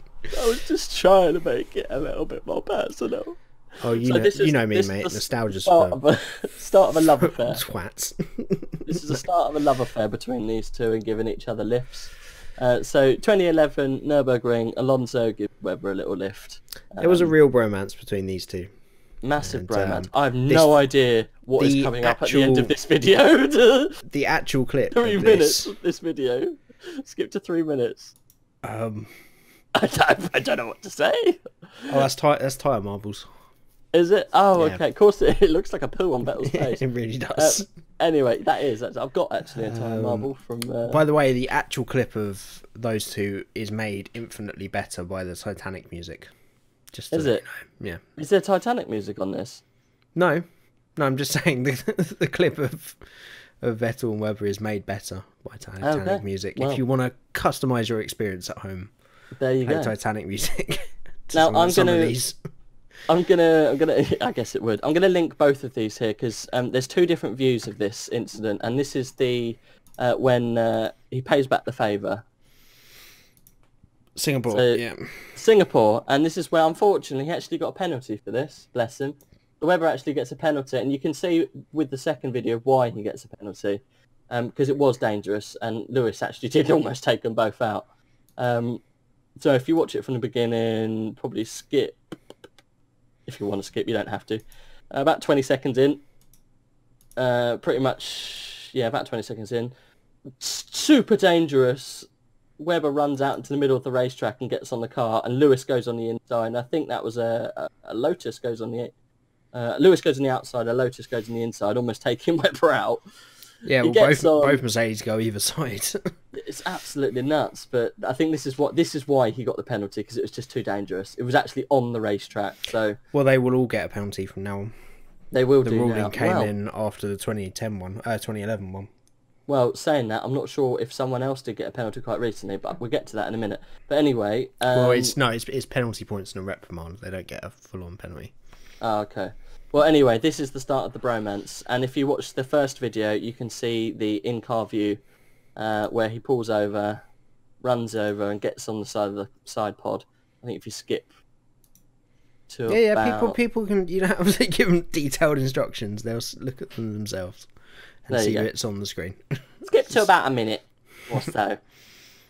was just trying to make it a little bit more personal. Oh, you know me, mate. Nostalgia's start of a love affair. Twats. This is the start of a love affair between these two and giving each other lifts. So 2011 Nürburgring, Alonso gives Webber a little lift. There was a real bromance between these two. Massive bromance. I have no idea what is coming up at the end of this video. The actual clip. 3 minutes of this video. Skip to 3 minutes. I don't know what to say. Oh, that's tyre marbles. Is it? Oh, Yeah. okay. Of course, it looks like a poo on Vettel's face. It really does. Anyway, I've got actually a tyre marble from... By the way, the actual clip of those two is made infinitely better by the Titanic music. Just Is it? Yeah. Is there Titanic music on this? No, I'm just saying the clip of Vettel and Webber is made better by Titanic music. Well, if you want to customize your experience at home, there you play go. Titanic music. Now I'm gonna. I guess it would. I'm gonna link both of these here because there's two different views of this incident, and this is the when he pays back the favour. Singapore, So, yeah. Singapore, and this is where unfortunately he actually got a penalty for this. Bless him. The Webber actually gets a penalty, and you can see with the second video why he gets a penalty, because it was dangerous, and Lewis actually did almost take them both out. So if you watch it from the beginning, probably skip. If you want to skip, you don't have to. About 20 seconds in. Pretty much, yeah, about 20 seconds in. Super dangerous. Webber runs out into the middle of the racetrack and gets on the car, and Lewis goes on the inside. And I think that was a Lotus goes on the... Lewis goes on the outside, a Lotus goes on the inside, almost taking Webber out. Yeah, well, both Mercedes go either side. It's absolutely nuts, but I think this is why he got the penalty, because it was just too dangerous. It was actually on the racetrack, so... Well, they will all get a penalty from now on. They will the do ruling now. came in after the 2011 one. Well, saying that, I'm not sure if someone else did get a penalty quite recently, but we'll get to that in a minute. But anyway... well, it's penalty points and a reprimand. They don't get a full-on penalty. Oh, okay. Well, anyway, this is the start of the bromance, and if you watch the first video, you can see the in-car view where he pulls over, runs over, and gets on the side of the side pod. I think if you skip to people can, you don't have to give them detailed instructions. They'll look at them themselves and see what's on the screen. Skip to about a minute or so.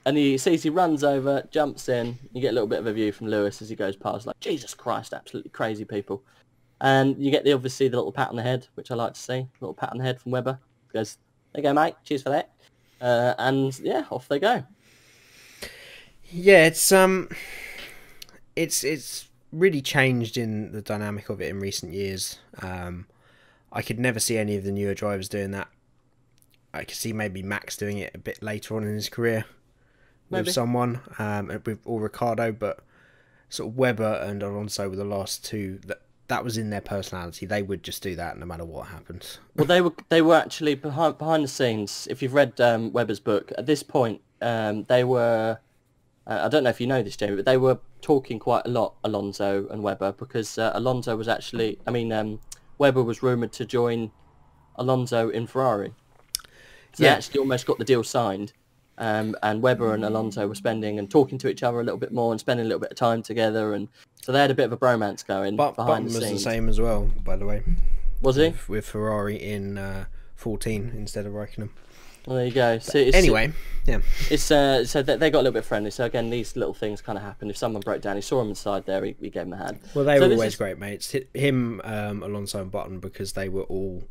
And he sees he runs over, jumps in. You get a little bit of a view from Lewis as he goes past, like, Jesus Christ, absolutely crazy people. And you get obviously the little pat on the head, which I like to see. A little pat on the head from Webber. He goes, there you go, mate. Cheers for that. And yeah, off they go. Yeah, it's really changed in the dynamic of it in recent years. I could never see any of the newer drivers doing that. I could see maybe Max doing it a bit later on in his career with someone, or Ricardo, but sort of Webber and Alonso were the last two that was in their personality. They would just do that no matter what happened. Well, they were actually behind the scenes. If you've read Webber's book, at this point, they were. I don't know if you know this, Jamie, but they were talking quite a lot, Alonso and Webber, because Alonso was actually. Webber was rumoured to join Alonso in Ferrari. So they actually almost got the deal signed. And Webber and Alonso were spending and talking to each other a little bit more and spending a little bit of time together, and so they had a bit of a bromance going behind the scenes. Button was the same as well, by the way. Was he? With Ferrari in 14 instead of Raikkonen. Well, there you go. So it's so they got a little bit friendly. So again, these little things kind of happen. If someone broke down, he saw him inside there, he gave him a hand. Well, they were always great mates. Him, Alonso and Button, because they all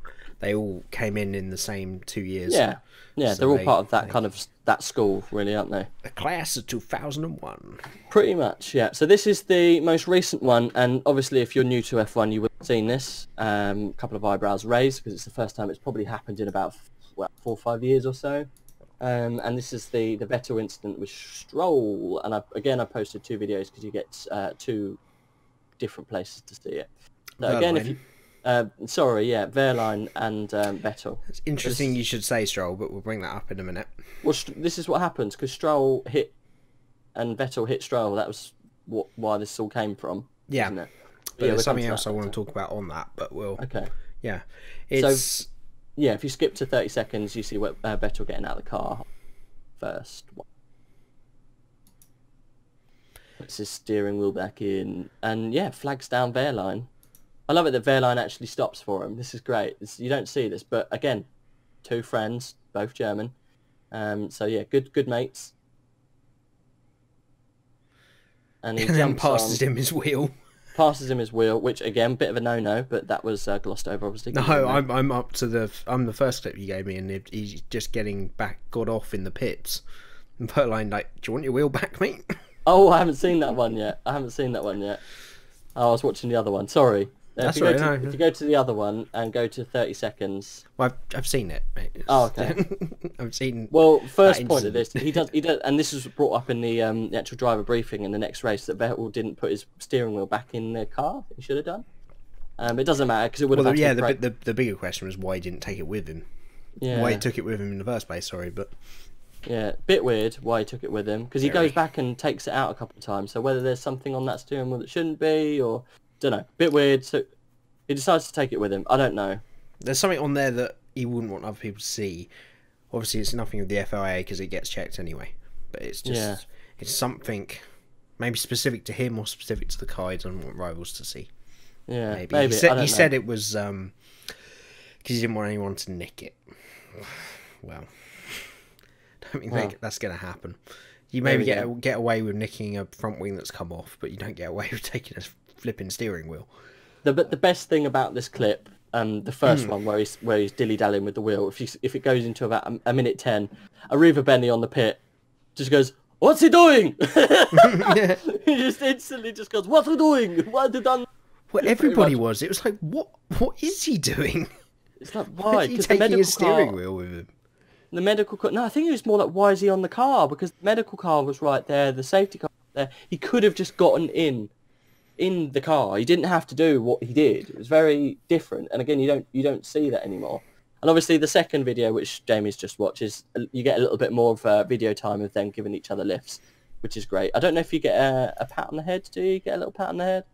came in the same 2 years. Yeah, so they're all part of that kind of that school, really, aren't they? The class of 2001. Pretty much, yeah. So this is the most recent one, and obviously, if you're new to F1, you would have seen this. A couple of eyebrows raised because it's the first time it's probably happened in about 4 or 5 years or so. And this is the Vettel incident with Stroll, and I posted 2 videos because you get 2 different places to see it. So again, if you Wehrlein and Vettel. It's interesting you should say Stroll, but we'll bring that up in a minute. Well, this is what happens because Stroll hit and Vettel hit Stroll. That was why this all came from. Yeah, isn't it? But there's something else I want to talk about on that, but we'll. Okay. Yeah, so if you skip to 30 seconds, you see Vettel getting out of the car first. Puts his steering wheel back in, and flags down Wehrlein. I love it that Wehrlein actually stops for him. This is great. You don't see this, but again, 2 friends, both German. So yeah, good mates. And he then passes him his wheel. Passes him his wheel, which again, bit of a no-no, but that was glossed over, obviously. No, I'm up to I'm the first clip you gave me, and he's just got off in the pits. And Wehrlein like, do you want your wheel back, mate? Oh, I haven't seen that one yet. Oh, I was watching the other one. Sorry. That's if you go to the other one and go to 30 seconds. Well, I've seen it, mate. Oh, okay. I've seen. Well, first point of this, he does, and this was brought up in the actual driver briefing in the next race that Vettel didn't put his steering wheel back in the car. He should have done. It doesn't matter because it would have. Well, the bigger question was why he didn't take it with him. Yeah. Why he took it with him in the first place? Sorry, but. Yeah, bit weird why he took it with him because he goes back and takes it out a couple of times. So whether there's something on that steering wheel that shouldn't be, or don't know, bit weird. So he decides to take it with him. I don't know. There's something on there that he wouldn't want other people to see. Obviously, it's nothing with the FIA because it gets checked anyway. But it's just it's something maybe specific to him or specific to the car. He doesn't want rivals to see. Yeah, maybe. He said it was because he didn't want anyone to nick it. Well. I don't think that's going to happen. You maybe get away with nicking a front wing that's come off, but you don't get away with taking a flipping steering wheel. The best thing about this clip, the first one where he's dilly-dallying with the wheel, if it goes into about a minute 10, Arriva Benny on the pit just goes, "What's he doing?" He just instantly just goes, "What's he doing? What have you done?" Well, everybody was. It was like, what is he doing? It's like, why? Is he taking his steering wheel with him? The medical car... No, I think it was more like, why is he on the car? Because the medical car was right there, the safety car was there. He could have just gotten in the car. He didn't have to do what he did. It was very different. And again, you don't see that anymore. And obviously the second video, which Jamie's just watched, is you get a little bit more of video time of them giving each other lifts, which is great. I don't know if you get a pat on the head. Do you get a little pat on the head?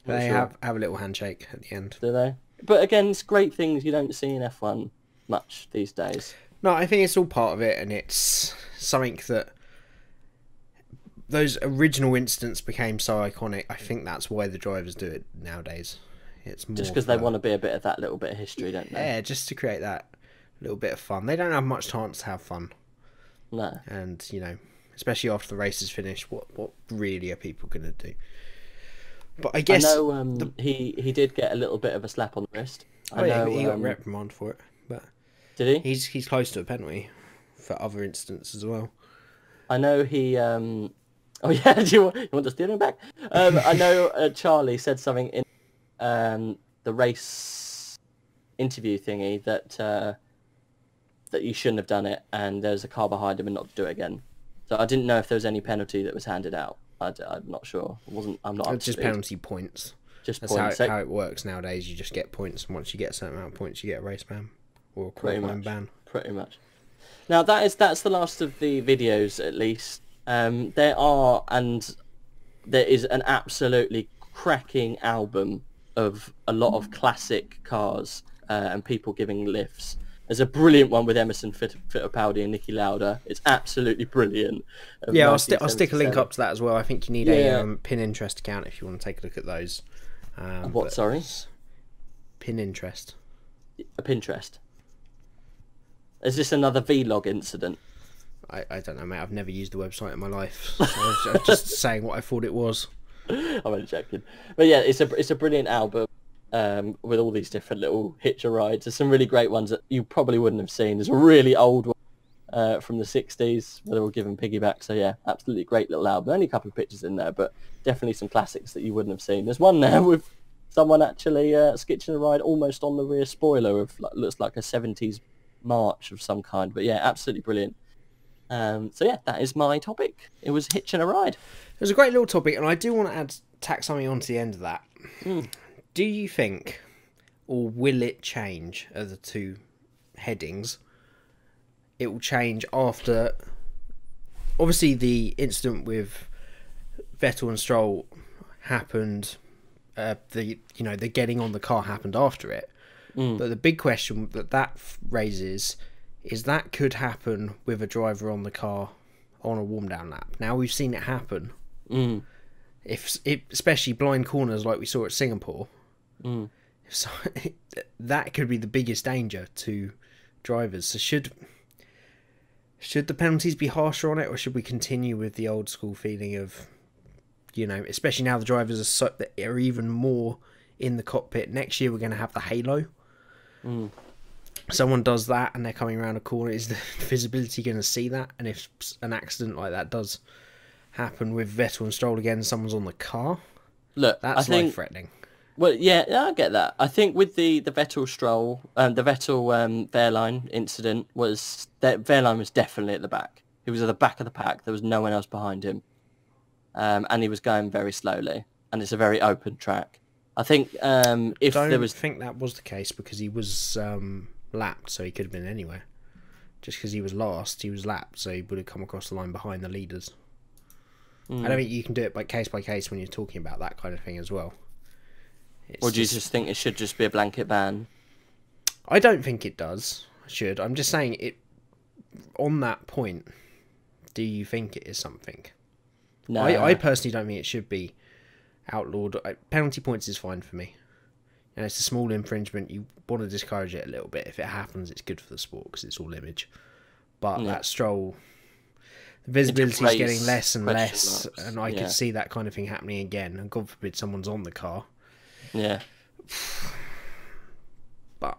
They have a little handshake at the end. Do they? But again, it's great things you don't see in F1 much these days. No, I think it's all part of it, and it's something that those original incidents became so iconic. I think that's why the drivers do it nowadays. It's more just because they want a bit of that little bit of history, don't they? Yeah, just to create that little bit of fun. They don't have much chance to have fun. No. And, especially after the race is finished, what really are people going to do? But I guess I know he did get a little bit of a slap on the wrist. I know, he got a reprimand for it, but did he? he's close to a penalty for other incidents as well. I know he. Oh yeah, do you want the steering back? I know Charlie said something in the race interview thingy that you shouldn't have done it, and there's a car behind him and not to do it again. So I didn't know if there was any penalty that was handed out. I'm not sure. I'm not. It's just penalty points. Just That's points. how it works nowadays. You just get points, and once you get a certain amount of points, you get a race ban or a qualifying ban. Pretty much. Now that's the last of the videos, at least. There is an absolutely cracking album of a lot of classic cars and people giving lifts. There's a brilliant one with Emerson Fittipaldi and Niki Lauda. It's absolutely brilliant. Yeah, I'll stick a link up to that as well. I think you need a Pinterest account if you want to take a look at those. What? Sorry. Pinterest. A Pinterest. Is this another vlog incident? I don't know, mate. I've never used the website in my life. So I'm just saying what I thought it was. I'm only joking. But yeah, it's a brilliant album with all these different little hitcher rides. There's some really great ones that you probably wouldn't have seen. There's a really old one from the 60s where they were given piggyback. So yeah, absolutely great little album. Only a couple of pictures in there, but definitely some classics that you wouldn't have seen. There's one there with someone actually sketching a ride almost on the rear spoiler of looks like a 70s march of some kind. But yeah, absolutely brilliant. So yeah, that is my topic. It was hitching a ride. It was a great little topic, and I do want to tack something onto the end of that. Do you think, or will it change, are the two headings? It will change after, obviously the incident with Vettel and Stroll happened. The getting on the car happened after it. But the big question that raises is that could happen with a driver on the car on a warm down lap. Now we've seen it happen. Especially blind corners like we saw at Singapore. So that could be the biggest danger to drivers. So should the penalties be harsher on it, or should we continue with the old school feeling of, especially now the drivers are even more in the cockpit. Next year we're going to have the halo. Someone does that and they're coming around a corner. Is the visibility going to see that? And if an accident like that does happen with Vettel and Stroll again, someone's on the car, look, that's life-threatening. Well, yeah, I get that. I think with the Vettel Stroll, the Vettel Wehrlein incident was that Wehrlein was definitely at the back. He was at the back of the pack. There was no one else behind him, and he was going very slowly. And it's a very open track. I think if there was, think that was the case because he was lapped, so he could have been anywhere. Just because he was last, he was lapped, so he would have come across the line behind the leaders. I don't think you can do it by case when you're talking about that kind of thing as well. Or do you just think it should just be a blanket ban? I don't think it does. Should. I'm just saying it. On that point, do you think it is something? No. I personally don't think it should be outlawed. Penalty points is fine for me. And it's a small infringement. You want to discourage it a little bit. If it happens, it's good for the sport because it's all image. But that Stroll, the visibility is getting less and less, and I could see that kind of thing happening again. And God forbid someone's on the car. Yeah. But,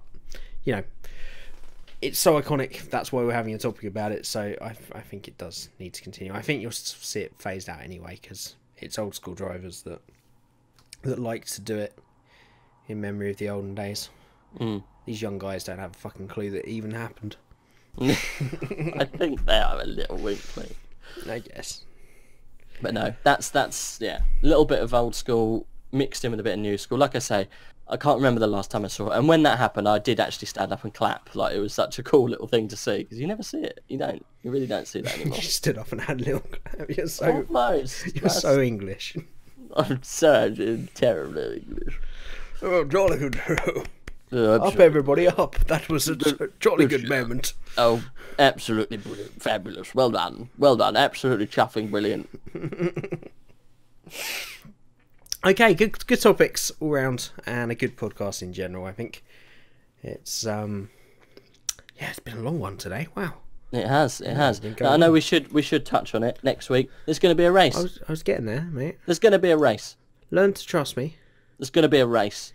it's so iconic. That's why we're having a topic about it. So I think it does need to continue. I think you'll see it phased out anyway because it's old school drivers that like to do it in memory of the olden days. These young guys don't have a fucking clue that it even happened. I think they are a little weak, mate. I guess. But no, that's a little bit of old school mixed in with a bit of new school. Like I say, I can't remember the last time I saw it, and when that happened, I did actually stand up and clap. Like it was such a cool little thing to see because you never see it. You really don't see that anymore. You stood up and had a little clap. You're so English. I'm so terribly English. Oh, jolly good. Up, everybody, up. That was a jolly good moment. Oh, absolutely brilliant. Fabulous. Well done. Well done. Absolutely chuffing brilliant. Okay, good topics all round, and a good podcast in general. I think it's it's been a long one today. Wow, it has. I know we should touch on it next week. There's going to be a race. I was getting there, mate. There's going to be a race. Learn to trust me. There's going to be a race.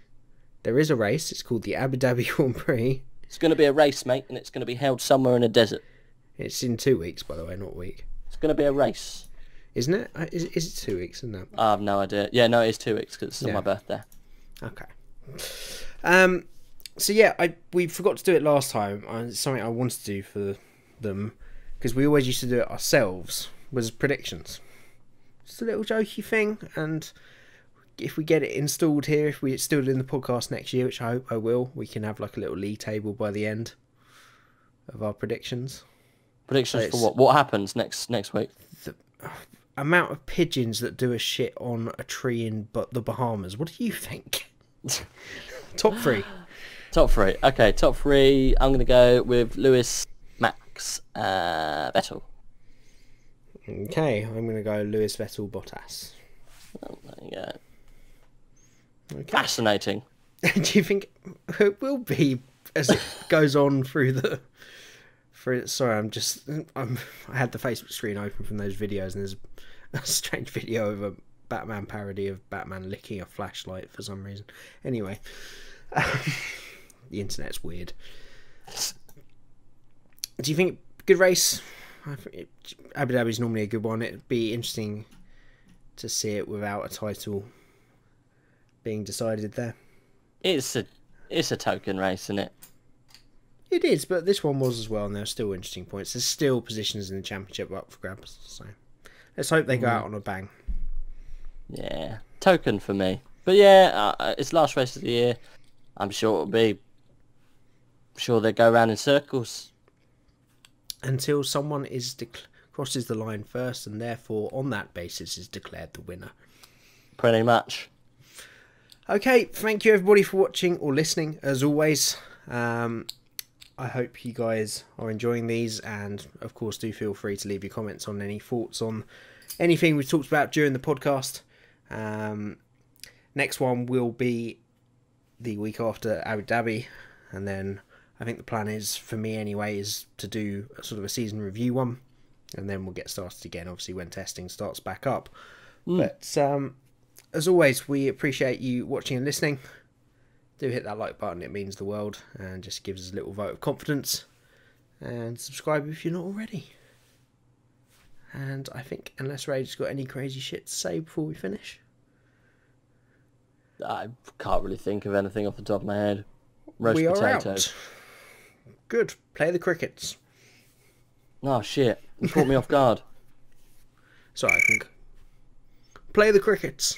There is a race. It's called the Abu Dhabi Grand Prix. It's going to be a race, mate, and it's going to be held somewhere in a desert. It's in 2 weeks, by the way, not a week. It's going to be a race. Isn't it? Is it 2 weeks? Isn't it? I have no idea. Yeah, no, it is 2 weeks because it's on my birthday. Okay. So yeah, we forgot to do it last time. It's something I wanted to do for them because we always used to do it ourselves. Was predictions. Just a little jokey thing, and if we get it installed here, if we still do in the podcast next year, which I hope I will, we can have like a little league table by the end of our predictions. Predictions for what? What happens next week? The amount of pigeons that do a shit on a tree in the Bahamas. What do you think? Top three. Top three. Okay, top three. I'm going to go with Lewis, Max, Vettel. Okay, I'm going to go Lewis, Vettel, Bottas. Oh, there you go. Okay. Fascinating. Do you think it will be as it goes on through the... Sorry, I had the Facebook screen open from those videos, and there's a strange video of a Batman parody of Batman licking a flashlight for some reason. Anyway, the internet's weird. Do you think good race? Abu Dhabi's normally a good one. It'd be interesting to see it without a title being decided there. It's a token race, isn't it? It is, but this one was as well, and there are still interesting points. There's still positions in the championship up for grabs, so let's hope they go out on a bang. Yeah, token for me. But yeah, it's last race of the year. I'm sure it'll be. Sure, they go around in circles until someone crosses the line first, and therefore, on that basis, is declared the winner. Pretty much. Okay, thank you everybody for watching or listening. As always, I hope you guys are enjoying these, and of course do feel free to leave your comments on any thoughts on anything we've talked about during the podcast. Next one will be the week after Abu Dhabi, and then I think the plan is, for me anyway, is to do a sort of a season review one, and then we'll get started again obviously when testing starts back up. But as always, we appreciate you watching and listening. Do hit that like button, it means the world, and just gives us a little vote of confidence. And subscribe if you're not already. And I think, unless Ray's got any crazy shit to say before we finish. I can't really think of anything off the top of my head. Roast we potatoes. Are out. Good. Play the crickets. Oh shit! You caught me off guard. Sorry, I think. Play the crickets.